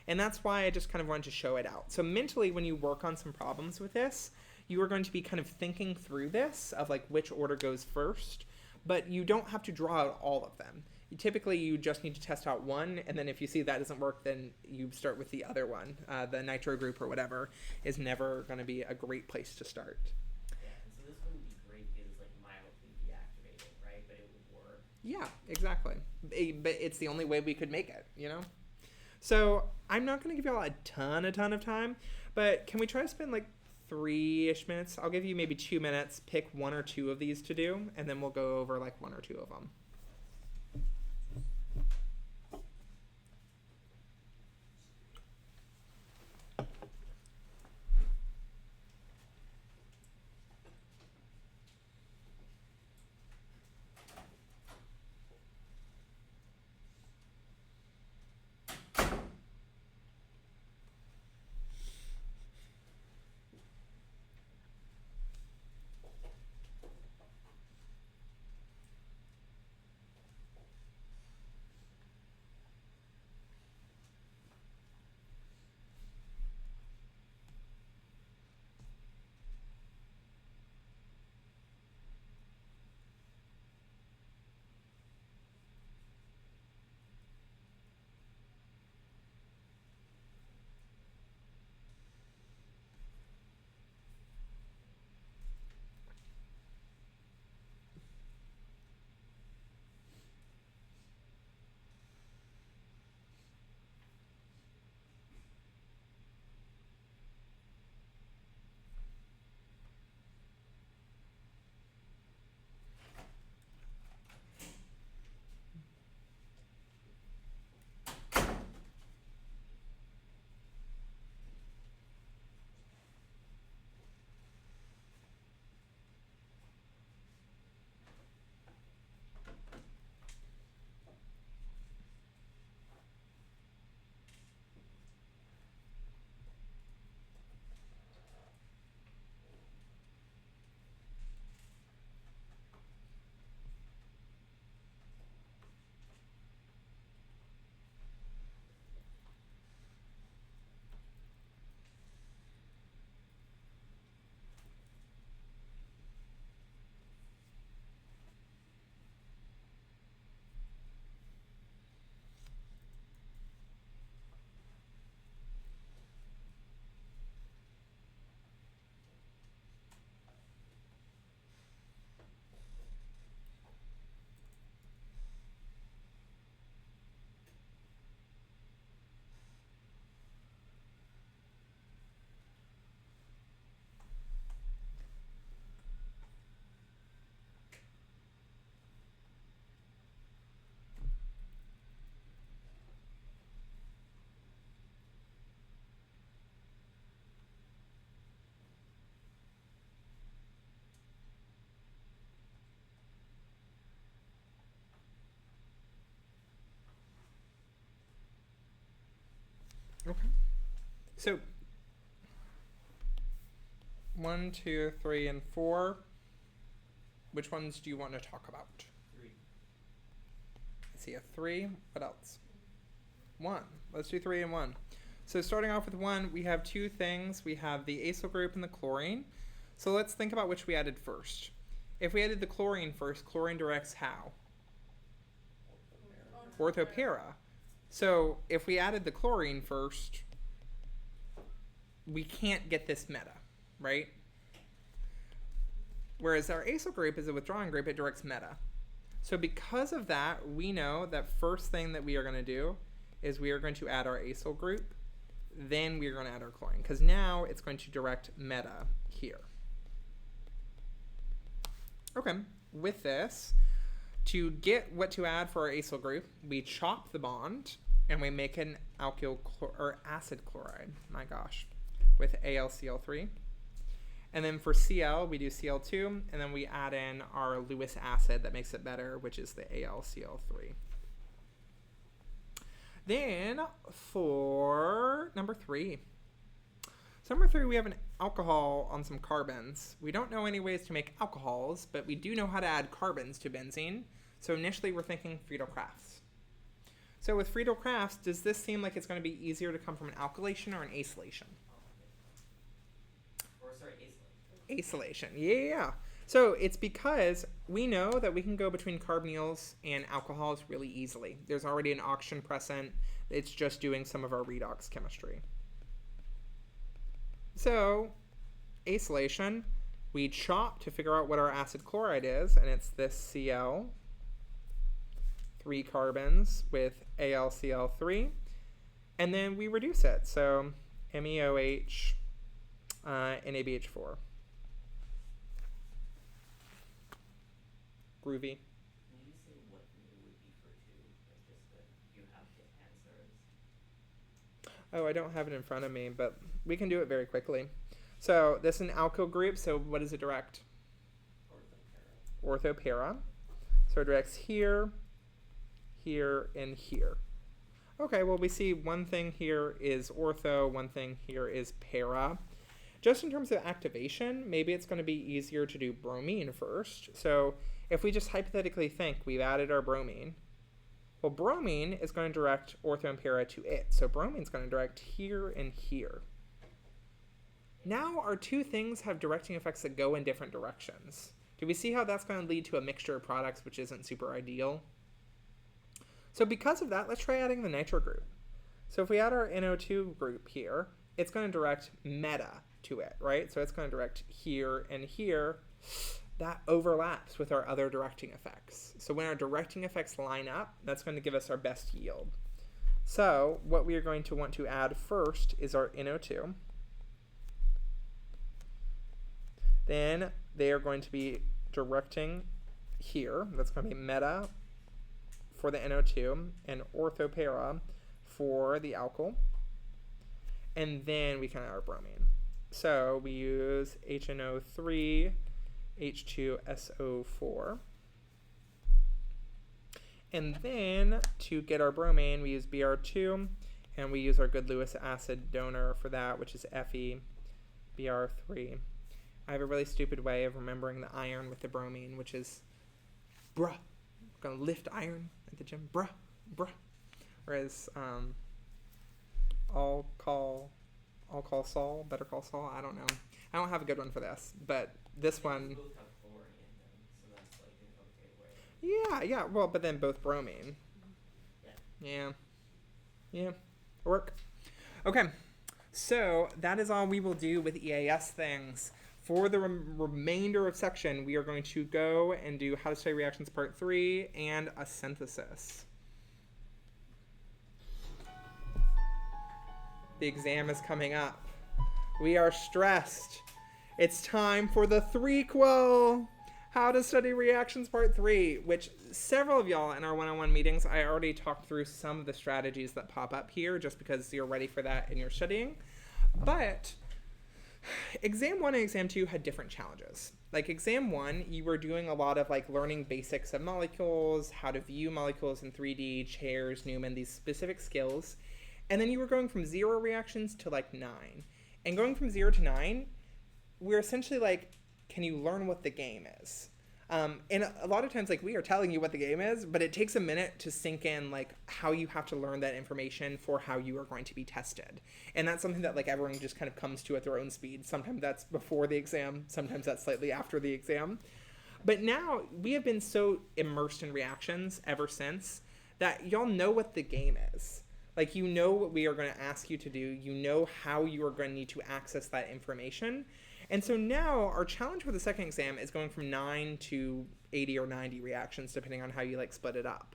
And that's why I just kind of wanted to show it out. So mentally, when you work on some problems with this, you are going to be kind of thinking through this of like which order goes first, but you don't have to draw out all of them. Typically, you just need to test out one, and then if you see that doesn't work, then you start with the other one. The nitro group or whatever is never going to be a great place to start. Yeah, and so this wouldn't be great because it's like mildly deactivated, right? But it would work. Yeah, exactly. But it's the only way we could make it, you know? So I'm not going to give you all a ton of time, but can we try to spend like 3-ish minutes? I'll give you maybe 2 minutes, pick 1 or 2 of these to do, and then we'll go over like 1 or 2 of them. Okay. So 1, 2, 3, and 4. Which ones do you want to talk about? 3. I see a 3. What else? 1. Let's do 3 and 1. So starting off with 1, we have 2 things. We have the acyl group and the chlorine. So let's think about which we added first. If we added the chlorine first, chlorine directs how? Orthopara. So if we added the chlorine first, we can't get this meta, right? Whereas our acyl group is a withdrawing group, it directs meta. So because of that, we know that first thing that we are going to do is we are going to add our acyl group, then we are going to add our chlorine, because now it's going to direct meta here. Okay, with this, to get what to add for our acyl group, we chop the bond and we make an acid chloride, my gosh, with AlCl3. And then for Cl, we do Cl2, and then we add in our Lewis acid that makes it better, which is the AlCl3. Then for number 3. So number 3, we have an alcohol on some carbons. We don't know any ways to make alcohols, but we do know how to add carbons to benzene. So initially we're thinking Friedel-Crafts. So with Friedel-Crafts, does this seem like it's going to be easier to come from an alkylation or an acylation? Or sorry, acylation. Acylation, yeah. So it's because we know that we can go between carbonyls and alcohols really easily. There's already an oxygen present. It's just doing some of our redox chemistry. So acylation, we chop to figure out what our acid chloride is, and it's this Cl, 3 carbons with AlCl3, and then we reduce it. So MeOH, NaBH4. Groovy. Can you say what mu would be for 2? Like just that you have the answers. Oh, I don't have it in front of me, but we can do it very quickly. So this is an alkyl group, so what does it direct? Orthopara. So it directs here, here, and here. Okay, well we see one thing here is ortho, one thing here is para. Just in terms of activation, maybe it's going to be easier to do bromine first. So if we just hypothetically think we've added our bromine, well, bromine is going to direct ortho and para to it. So bromine is going to direct here and here. Now our two things have directing effects that go in different directions. Do we see how that's going to lead to a mixture of products, which isn't super ideal? So because of that, let's try adding the nitro group. So if we add our NO2 group here, it's going to direct meta to it, right? So it's going to direct here and here. That overlaps with our other directing effects. So when our directing effects line up, that's going to give us our best yield. So what we are going to want to add first is our NO2. Then they are going to be directing here. That's going to be meta for the NO2 and orthopara for the alkyl. And then we can add our bromine. So we use HNO3, H2SO4. And then to get our bromine, we use Br2, and we use our good Lewis acid donor for that, which is Fe, Br3. I have a really stupid way of remembering the iron with the bromine, which is bruh. I'm gonna lift iron at the gym, bruh, bruh. Whereas I'll call Saul, Better Call Saul. I don't know. I don't have a good one for this, but this one. Both have chlorine in them, so that's like an okay way. Yeah. Well, but then both bromine. Yeah. Work. Okay. So that is all we will do with EAS things. For the remainder of section, we are going to go and do How to Study Reactions Part 3 and a synthesis. The exam is coming up. We are stressed. It's time for the threequel, How to Study Reactions Part 3, which several of y'all in our one-on-one meetings, I already talked through some of the strategies that pop up here just because you're ready for that in your studying. But Exam 1 and Exam 2 had different challenges. Like Exam 1, you were doing a lot of like learning basics of molecules, how to view molecules in 3D, Chairs, Newman, these specific skills. And then you were going from 0 reactions to like 9. And going from 0 to 9, we're essentially like, can you learn what the game is? And a lot of times, like, we are telling you what the game is, but it takes a minute to sink in, like, how you have to learn that information for how you are going to be tested. And that's something that, like, everyone just kind of comes to at their own speed. Sometimes that's before the exam. Sometimes that's slightly after the exam. But now we have been so immersed in reactions ever since that y'all know what the game is. Like, you know what we are going to ask you to do. You know how you are going to need to access that information. And so now our challenge for the second exam is going from 9 to 80 or 90 reactions, depending on how you like split it up.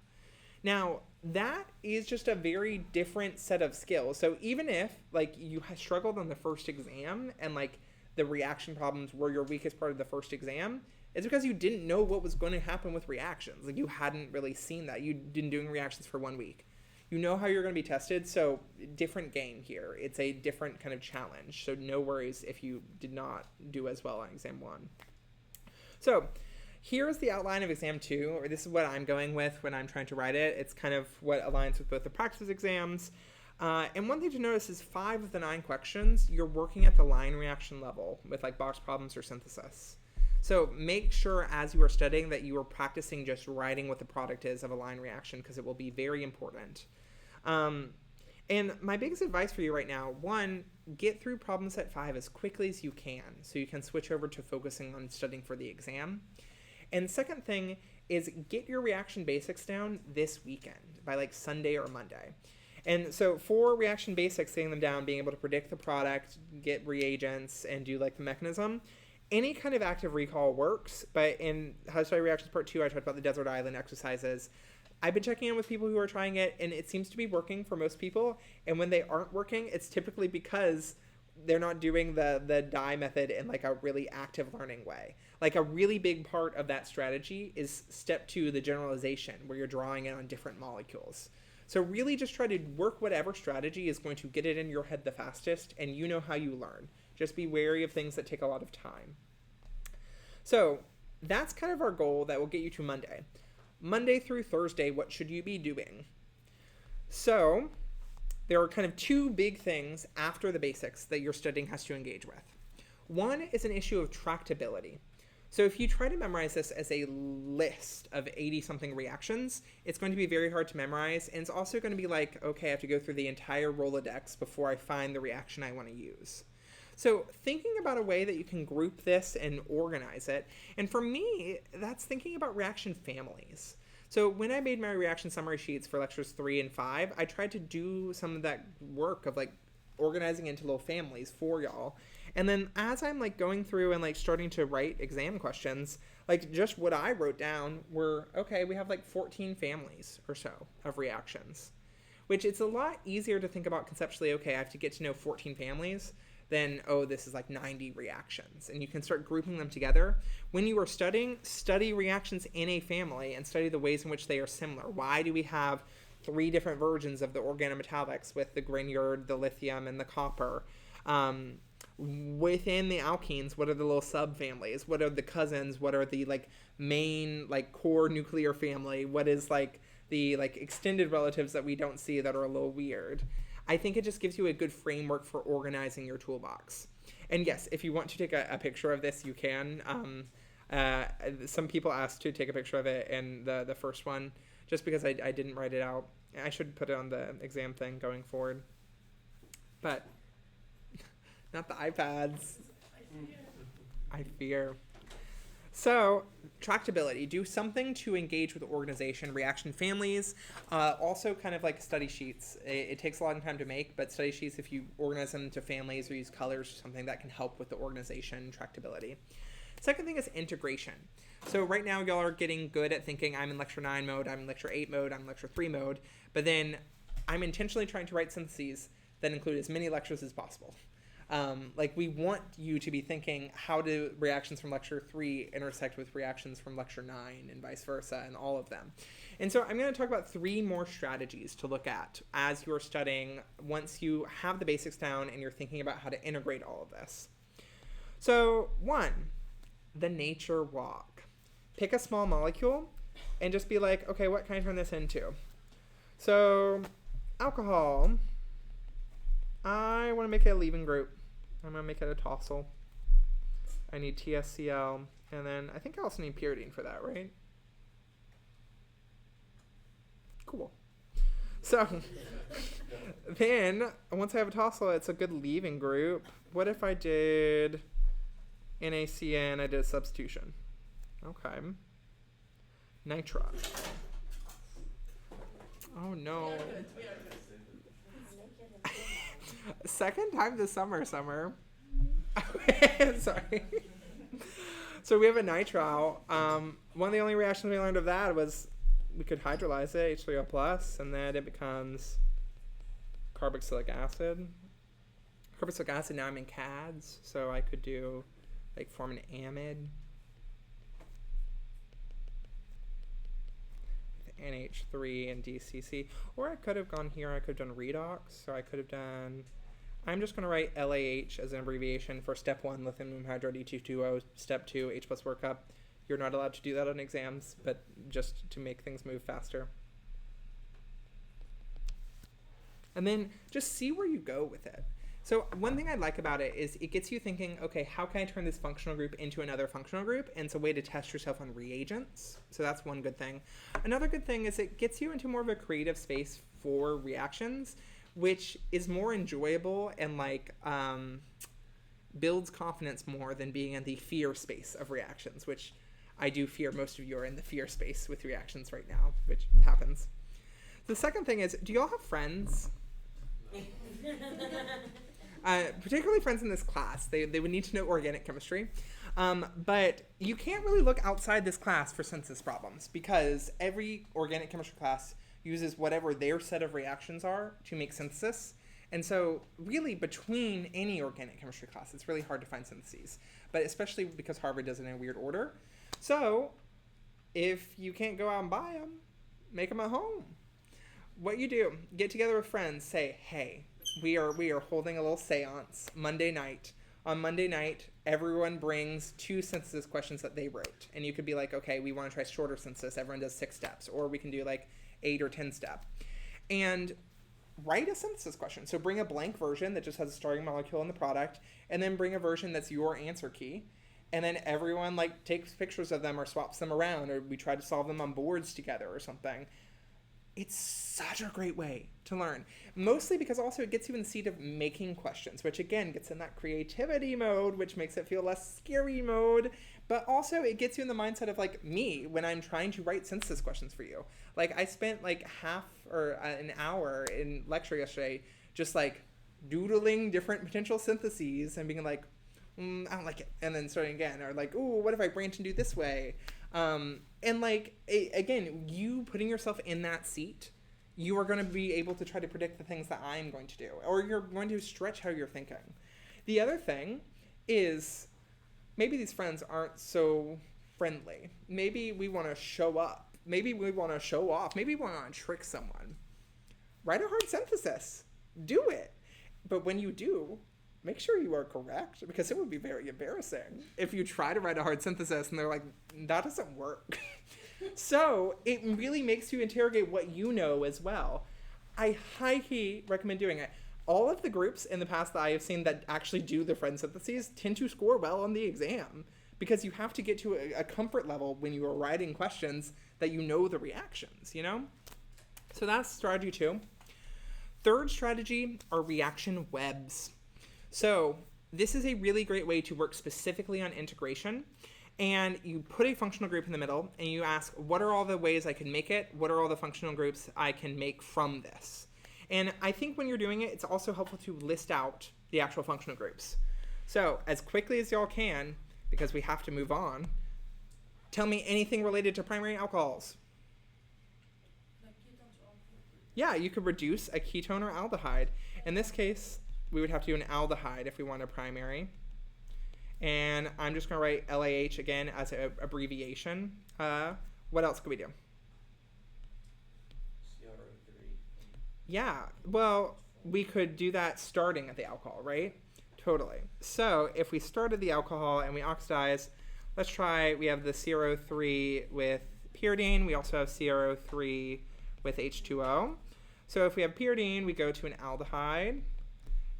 Now, that is just a very different set of skills. So even if like you struggled on the first exam and like the reaction problems were your weakest part of the first exam, it's because you didn't know what was going to happen with reactions. Like, you hadn't really seen that. You'd been doing reactions for 1 week. You know how you're going to be tested, so different game here. It's a different kind of challenge, so no worries if you did not do as well on exam 1. So here's the outline of exam 2, or this is what I'm going with when I'm trying to write it. It's kind of what aligns with both the practice exams. And one thing to notice is 5 of the 9 questions, you're working at the line reaction level with like box problems or synthesis. So make sure as you are studying that you are practicing just writing what the product is of a line reaction, because it will be very important. And my biggest advice for you right now, 1, get through problem set 5 as quickly as you can so you can switch over to focusing on studying for the exam. And second thing is get your reaction basics down this weekend by like Sunday or Monday. And so for reaction basics, getting them down, being able to predict the product, get reagents, and do like the mechanism, any kind of active recall works. But in How to Study Reactions Part 2, I talked about the desert island exercises. I've been checking in with people who are trying it, and it seems to be working for most people. And when they aren't working, it's typically because they're not doing the dye method in like a really active learning way. Like, a really big part of that strategy is step 2, the generalization, where you're drawing it on different molecules. So really just try to work whatever strategy is going to get it in your head the fastest, and you know how you learn. Just be wary of things that take a lot of time. So that's kind of our goal that will get you to Monday. Monday through Thursday, what should you be doing? So there are kind of 2 big things after the basics that your studying has to engage with. One is an issue of tractability. So if you try to memorize this as a list of 80-something reactions, it's going to be very hard to memorize, and it's also going to be like, okay, I have to go through the entire Rolodex before I find the reaction I want to use. So thinking about a way that you can group this and organize it, and for me, that's thinking about reaction families. So when I made my reaction summary sheets for lectures 3 and 5, I tried to do some of that work of like organizing into little families for y'all. And then as I'm like going through and like starting to write exam questions, like just what I wrote down were, okay, we have like 14 families or so of reactions, which it's a lot easier to think about conceptually, okay, I have to get to know 14 families than, oh, this is like 90 reactions. And you can start grouping them together. When you are studying, study reactions in a family and study the ways in which they are similar. Why do we have 3 different versions of the organometallics with the Grignard, the lithium, and the copper? Within the alkenes, what are the little subfamilies? What are the cousins? What are the like main like core nuclear family? What is like the like extended relatives that we don't see that are a little weird? I think it just gives you a good framework for organizing your toolbox. And yes, if you want to take a picture of this, you can. Some people asked to take a picture of it in the first one, just because I didn't write it out. I should put it on the exam thing going forward. But not the iPads. I fear. So, tractability. Do something to engage with organization. Reaction families. Also kind of like study sheets. It takes a long time to make, but study sheets, if you organize them into families or use colors or something, that can help with the organization, tractability. Second thing is integration. So right now y'all are getting good at thinking I'm in lecture 9 mode, I'm in lecture 8 mode, I'm in lecture 3 mode, but then I'm intentionally trying to write syntheses that include as many lectures as possible. Like, we want you to be thinking, how do reactions from lecture 3 intersect with reactions from lecture 9 and vice versa, and all of them. And so I'm going to talk about 3 more strategies to look at as you're studying once you have the basics down and you're thinking about how to integrate all of this. So 1, the nature walk. Pick a small molecule and just be like, okay, what can I turn this into? So alcohol, I want to make it a leaving group. I'm going to make it a tosyl. I need TSCl, and then I think I also need pyridine for that, right? Cool. So then, once I have a tosyl, it's a good leaving group. What if I did NaCN, I did a substitution? Okay. Nitro. Oh no. We are good. Second time this summer. Sorry. So we have a nitrile. One of the only reactions we learned of that was we could hydrolyze it, H3O plus, and then it becomes carboxylic acid. Carboxylic acid, now I'm in CADS, so I could do, like, form an amide. NH3 and DCC. Or I could have gone here, I could have done redox, so I could have done... I'm just going to write LAH as an abbreviation for step 1, lithium hydride E220, step 2, H plus workup. You're not allowed to do that on exams, but just to make things move faster. And then just see where you go with it. So one thing I like about it is it gets you thinking, okay, how can I turn this functional group into another functional group? And it's a way to test yourself on reagents. So that's one good thing. Another good thing is it gets you into more of a creative space for reactions, which is more enjoyable and like builds confidence more than being in the fear space of reactions, which I do fear most of you are in the fear space with reactions right now, which happens. The second thing is, do y'all have friends? Particularly friends in this class. They would need to know organic chemistry. But you can't really look outside this class for synthesis problems because every organic chemistry class uses whatever their set of reactions are to make synthesis. And so really between any organic chemistry class, it's really hard to find syntheses, but especially because Harvard does it in a weird order. So if you can't go out and buy them, make them at home. What you do, get together with friends, say, hey, we are holding a little seance Monday night. On Monday night, everyone brings 2 synthesis questions that they wrote. And you could be like, okay, we want to try shorter synthesis. Everyone does 6 steps. Or we can do like 8 or 10 step. And write a synthesis question. So bring a blank version that just has a starting molecule in the product. And then bring a version that's your answer key. And then everyone like takes pictures of them or swaps them around. Or we try to solve them on boards together or something. It's such a great way to learn. Mostly because also it gets you in the seat of making questions, which again gets in that creativity mode, which makes it feel less scary mode. But also it gets you in the mindset of like me when I'm trying to write synthesis questions for you. Like I spent like half or an hour in lecture yesterday just like doodling different potential syntheses and being like, I don't like it. And then starting again. Or like, ooh, what if I branch and do this way? And like, again, you putting yourself in that seat, you are going to be able to try to predict the things that I'm going to do, or you're going to stretch how you're thinking. The other thing is maybe these friends aren't so friendly. Maybe we want to show up. Maybe we want to show off. Maybe we want to trick someone. Write a hard synthesis. Do it. But when you do, make sure you are correct, because it would be very embarrassing if you try to write a hard synthesis and they're like, that doesn't work. So it really makes you interrogate what you know as well. I highly recommend doing it. All of the groups in the past that I have seen that actually do the friend syntheses tend to score well on the exam, because you have to get to a comfort level when you are writing questions that you know the reactions, you know? So that's strategy 2. Third strategy are reaction webs. So this is a really great way to work specifically on integration. And you put a functional group in the middle and you ask, what are all the ways I can make it? What are all the functional groups I can make from this? And I think when you're doing it, it's also helpful to list out the actual functional groups. So as quickly as y'all can, because we have to move on, tell me anything related to primary alcohols. Yeah, you could reduce a ketone or aldehyde. In this case, we would have to do an aldehyde if we want a primary. And I'm just going to write LAH again as an abbreviation. What else could we do? CR03. Yeah, well, we could do that starting at the alcohol, right? Totally. So if we started the alcohol and we oxidize, let's try, we have the CR03 with pyridine. We also have CR03 with H2O. So if we have pyridine, we go to an aldehyde.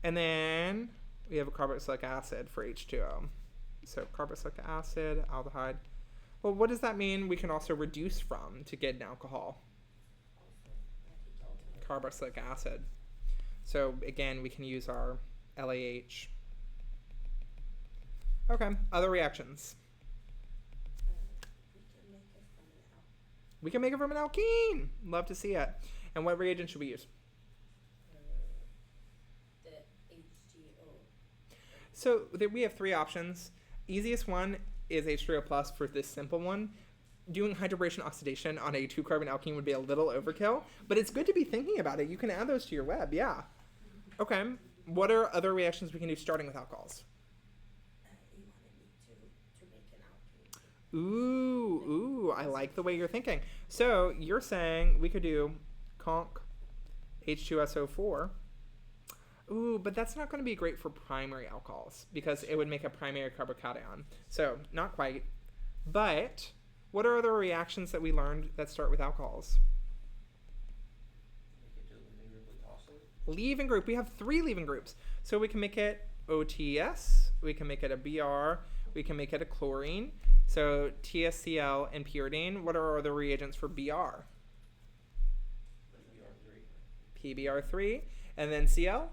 And then we have a carboxylic acid for H2O. So carboxylic acid, aldehyde. Well, what does that mean we can also reduce from to get an alcohol? Carboxylic acid. So again, we can use our LAH. Okay, other reactions. We can make it from an alkene. Love to see it. And what reagent should we use? The H2O. So we have 3 options. Easiest one is H3O plus for this simple one. Doing hydroboration oxidation on a 2-carbon alkene would be a little overkill, but it's good to be thinking about it. You can add those to your web, yeah. Okay, what are other reactions we can do starting with alcohols? You wanted me to make an alkene. Ooh, I like the way you're thinking. So you're saying we could do conc H2SO4. Ooh, but that's not going to be great for primary alcohols because it would make a primary carbocation. So not quite. But what are other reactions that we learned that start with alcohols? Leaving group. We have 3 leaving groups. So we can make it OTS, we can make it a BR, we can make it a chlorine. So TSCl and pyridine. What are our other reagents for BR? PBr3. And then Cl?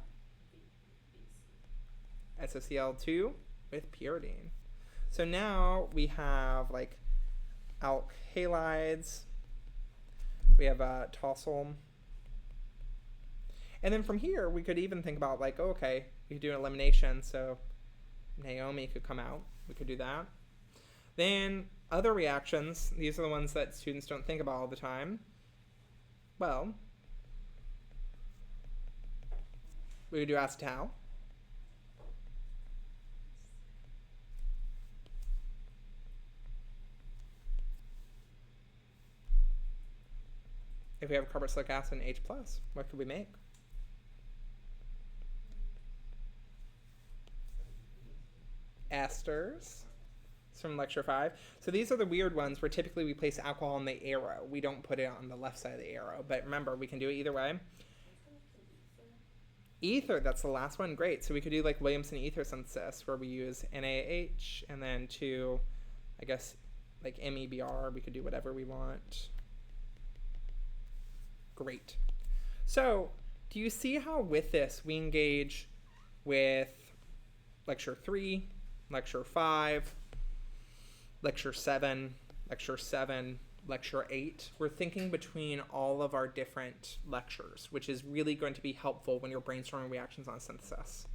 SOCl2 with pyridine. So now we have like alk halides. We have tosyl. And then from here, we could even think about like, oh, okay, we could do an elimination. So Naomi could come out. We could do that. Then other reactions, these are the ones that students don't think about all the time. Well, we would do acetal. If we have carboxylic acid and H+, what could we make? Esters. It's from lecture 5. So these are the weird ones where typically we place alcohol on the arrow. We don't put it on the left side of the arrow. But remember, we can do it either way. Ether, that's the last one. Great. So we could do like Williamson ether synthesis where we use NaH and then to, I guess, like MEBR. We could do whatever we want. Great. So do you see how with this we engage with lecture 3, lecture 5, lecture 7, lecture 8? We're thinking between all of our different lectures, which is really going to be helpful when you're brainstorming reactions on synthesis.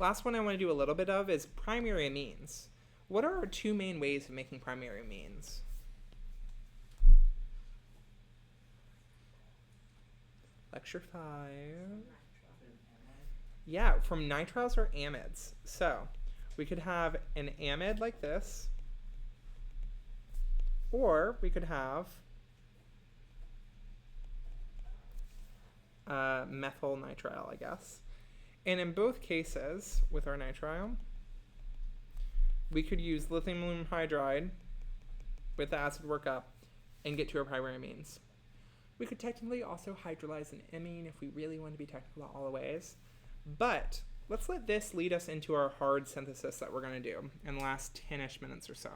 Last one I want to do a little bit of is primary amines. What are our 2 main ways of making primary amines? Lecture 5. Yeah, from nitriles or amides. So we could have an amide like this, or we could have methyl nitrile, I guess. And in both cases, with our nitrile, we could use lithium aluminum hydride with the acid workup and get to our primary amines. We could technically also hydrolyze an amine if we really want to be technical about all the ways. But let's let this lead us into our hard synthesis that we're going to do in the last 10-ish minutes or so.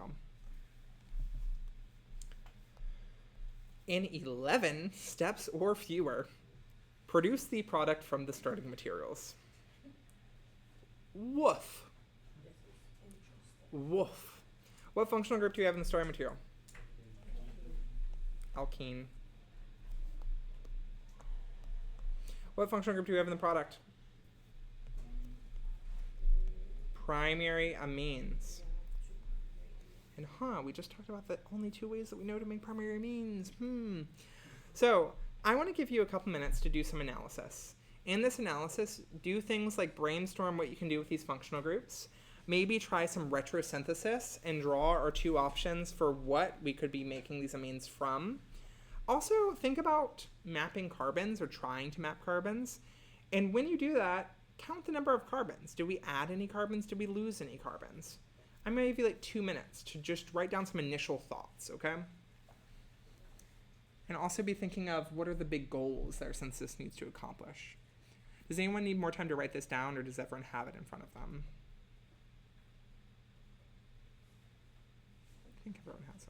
In 11 steps or fewer, produce the product from the starting materials. Woof. Woof. What functional group do you have in the starting material? Alkene. What functional group do we have in the product? Primary amines. And we just talked about the only 2 ways that we know to make primary amines. So I want to give you a couple minutes to do some analysis. In this analysis, do things like brainstorm what you can do with these functional groups. Maybe try some retrosynthesis and draw our 2 options for what we could be making these amines from. Also, think about mapping carbons or trying to map carbons. And when you do that, count the number of carbons. Do we add any carbons? Do we lose any carbons? I'm going to give you like 2 minutes to just write down some initial thoughts, okay? And also be thinking of what are the big goals that our synthesis needs to accomplish. Does anyone need more time to write this down, or does everyone have it in front of them? I think everyone has it.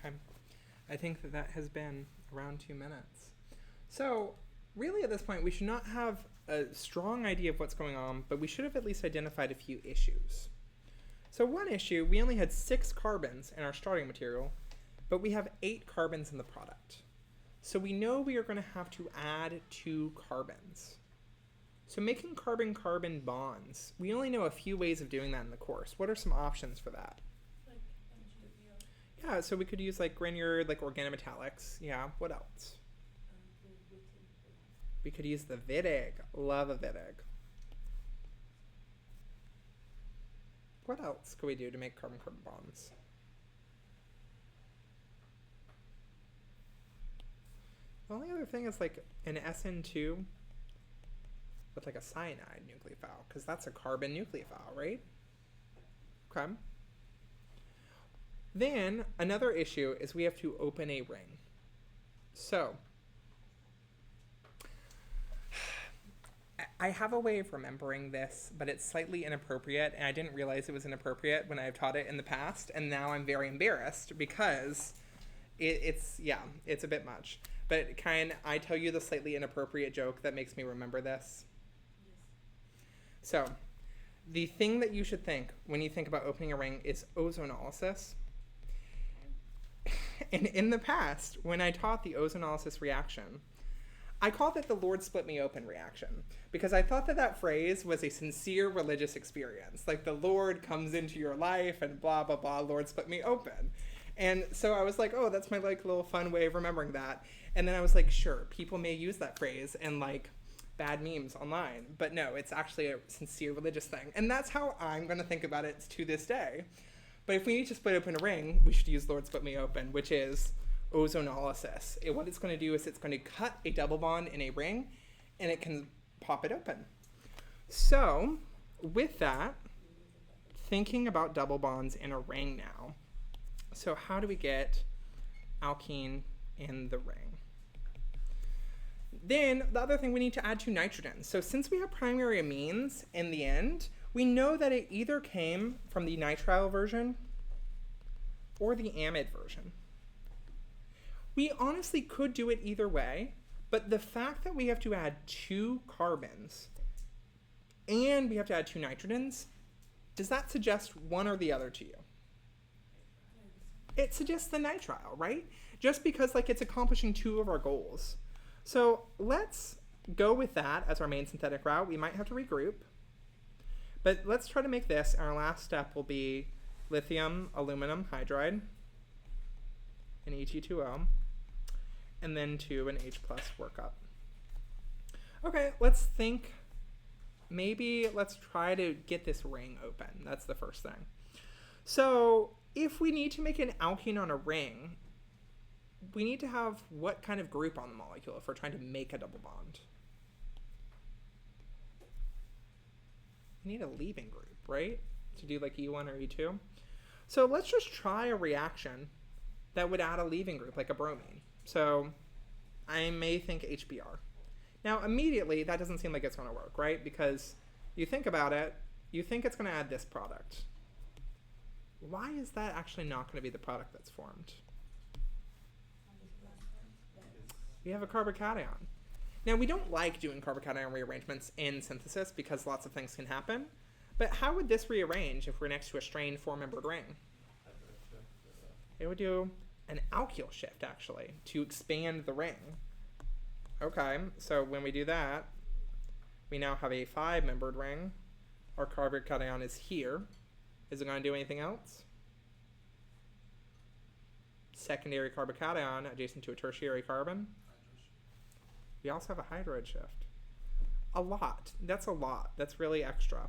Okay. I think that has been around 2 minutes. So, really at this point, we should not have a strong idea of what's going on, but we should have at least identified a few issues. So one issue, we only had 6 carbons in our starting material, but we have 8 carbons in the product. So we know we are going to have to add 2 carbons. So making carbon-carbon bonds, we only know a few ways of doing that in the course. What are some options for that? Like NGVL, Yeah, so we could use like Grignard, like organometallics. Yeah, what else? the written. We could use the Wittig. Love a Wittig. What else could we do to make carbon-carbon bonds? The only other thing is like an SN2 with like a cyanide nucleophile, because that's a carbon nucleophile, right? Okay. Then another issue is we have to open a ring. So I have a way of remembering this, but it's slightly inappropriate, and I didn't realize it was inappropriate when I've taught it in the past, and now I'm very embarrassed because it's a bit much. But can I tell you the slightly inappropriate joke that makes me remember this? So, the thing that you should think when you think about opening a ring is ozonolysis. And in the past, when I taught the ozonolysis reaction, I called it the Lord split me open reaction, because I thought that that phrase was a sincere religious experience. Like the Lord comes into your life and blah, blah, blah, Lord split me open. And so I was like, oh, that's my like little fun way of remembering that. And then I was like, sure, people may use that phrase in like bad memes online, but no, it's actually a sincere religious thing. And that's how I'm going to think about it to this day. But if we need to split open a ring, we should use Lord split me open, which is ozonolysis. What it's going to do is it's going to cut a double bond in a ring, and it can pop it open. So with that, thinking about double bonds in a ring now. So how do we get alkene in the ring? Then the other thing, we need to add 2 nitrogens. So since we have primary amines in the end, we know that it either came from the nitrile version or the amide version. We honestly could do it either way, but the fact that we have to add 2 carbons and we have to add 2 nitrogens, does that suggest one or the other to you? It suggests the nitrile, right? Just because like it's accomplishing 2 of our goals. So let's go with that as our main synthetic route. We might have to regroup, but let's try to make this. Our last step will be lithium aluminum hydride, an Ag2O, and then to an H+ workup. Okay, let's think. Maybe let's try to get this ring open. That's the first thing. So if we need to make an alkene on a ring, we need to have what kind of group on the molecule if we're trying to make a double bond? We need a leaving group, right? To do like E1 or E2. So let's just try a reaction that would add a leaving group, like a bromine. So I may think HBr. Now immediately that doesn't seem like it's going to work, right? Because you think about it, you think it's going to add this product. Why is that actually not going to be the product that's formed? We have a carbocation. Now, we don't like doing carbocation rearrangements in synthesis because lots of things can happen. But how would this rearrange if we're next to a strained 4-membered ring? It would do an alkyl shift, actually, to expand the ring. Okay, so when we do that, we now have a 5-membered ring. Our carbocation is here. Is it going to do anything else? Secondary carbocation adjacent to a tertiary carbon. We also have a hydroid shift. A lot. That's a lot. That's really extra.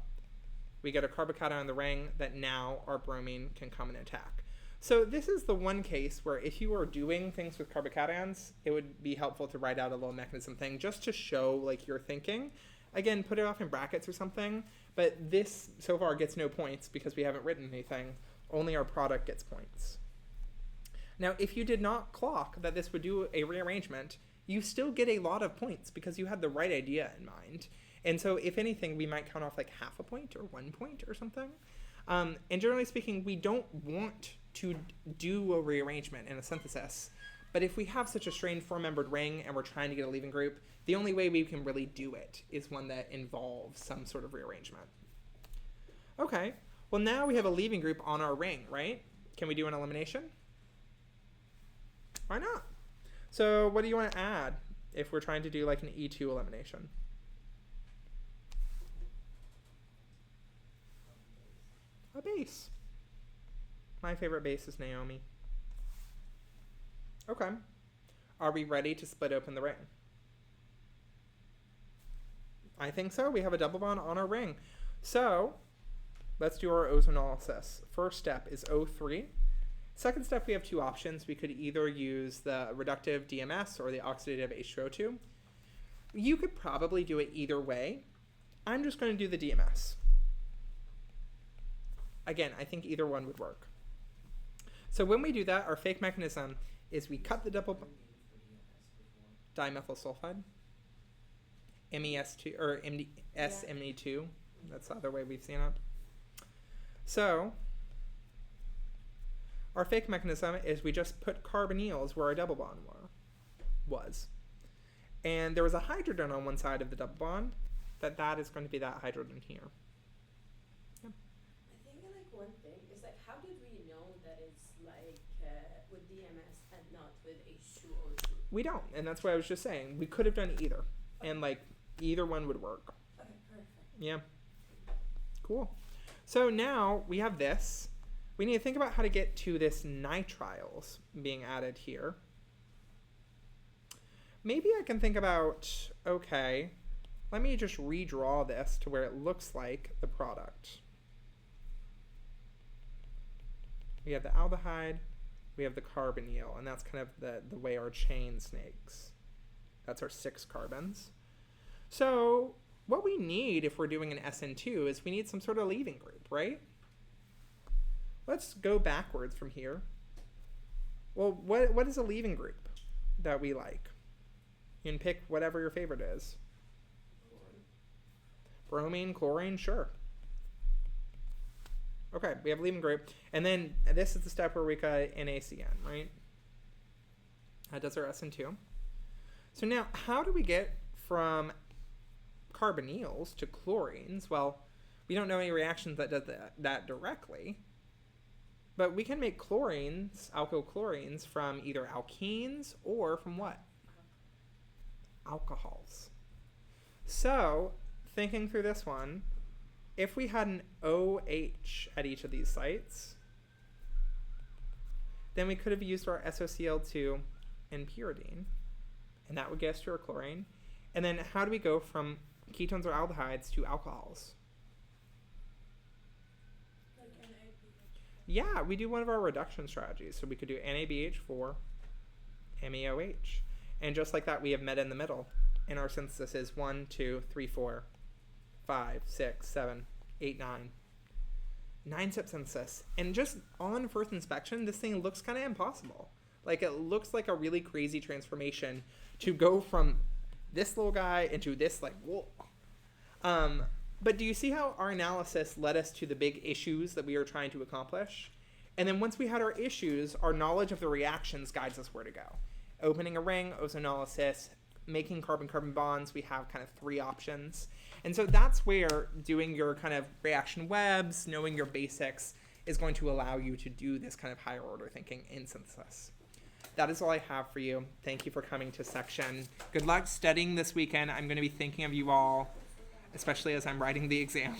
We get a carbocation in the ring that now our bromine can come and attack. So this is the one case where if you are doing things with carbocations, it would be helpful to write out a little mechanism thing just to show like your thinking. Again, put it off in brackets or something, but this so far gets no points because we haven't written anything. Only our product gets points. Now, if you did not clock that this would do a rearrangement, you still get a lot of points because you had the right idea in mind. And so if anything, we might count off like half a point or 1 point or something. And generally speaking, we don't want to do a rearrangement and a synthesis. But if we have such a strange four-membered ring and we're trying to get a leaving group, the only way we can really do it is one that involves some sort of rearrangement. Okay, well now we have a leaving group on our ring, right? Can we do an elimination? Why not? So what do you want to add if we're trying to do like an E2 elimination? A base. My favorite base is Naomi. Okay. Are we ready to split open the ring? I think so. We have a double bond on our ring. So let's do our ozonolysis. First step is O3. Second step, we have two options. We could either use the reductive DMS or the oxidative H2O2. You could probably do it either way. I'm just going to do the DMS. Again, I think either one would work. So when we do that, our fake mechanism is we cut the double dimethyl sulfide, MES2 or SME2. That's the other way we've seen it. So our fake mechanism is we just put carbonyls where our double bond was. And there was a hydrogen on one side of the double bond, that is going to be that hydrogen here. Yep. I think like one thing is like, how did we know that it's like with DMS and not with H2O2? We don't, and that's what I was just saying. We could have done either, and like either one would work. Okay, perfect. Yeah. Cool. So now we have this. We need to think about how to get to this nitriles being added here. Maybe I can think about, okay, let me just redraw this to where it looks like the product. We have the aldehyde, we have the carbonyl, and that's kind of the way our chain snakes. That's our 6 carbons. So what we need if we're doing an SN2 is we need some sort of leaving group, right? Let's go backwards from here. Well, what is a leaving group that we like? You can pick whatever your favorite is. Bromine, chlorine, sure. Okay, we have a leaving group. And then this is the step where we got NaCN, right? That does our SN2. So now, how do we get from carbonyls to chlorines? Well, we don't know any reactions that does that directly. But we can make chlorines, alkyl chlorines, from either alkenes or from what? Alcohols. So, thinking through this one, if we had an OH at each of these sites, then we could have used our SOCl2 and pyridine, and that would get us to our chlorine. And then how do we go from ketones or aldehydes to alcohols? Yeah, we do one of our reduction strategies. So we could do NABH4, MeOH. And just like that, we have meta in the middle. And our synthesis is 1, 2, 3, 4, 5, 6, 7, 8, 9. 9-step synthesis. And just on first inspection, this thing looks kind of impossible. Like, it looks like a really crazy transformation to go from this little guy into this, like, whoa. But do you see how our analysis led us to the big issues that we were trying to accomplish? And then once we had our issues, our knowledge of the reactions guides us where to go. Opening a ring, ozonolysis, making carbon-carbon bonds, we have kind of 3 options. And so that's where doing your kind of reaction webs, knowing your basics, is going to allow you to do this kind of higher order thinking in synthesis. That is all I have for you. Thank you for coming to section. Good luck studying this weekend. I'm going to be thinking of you all, especially as I'm writing the exam.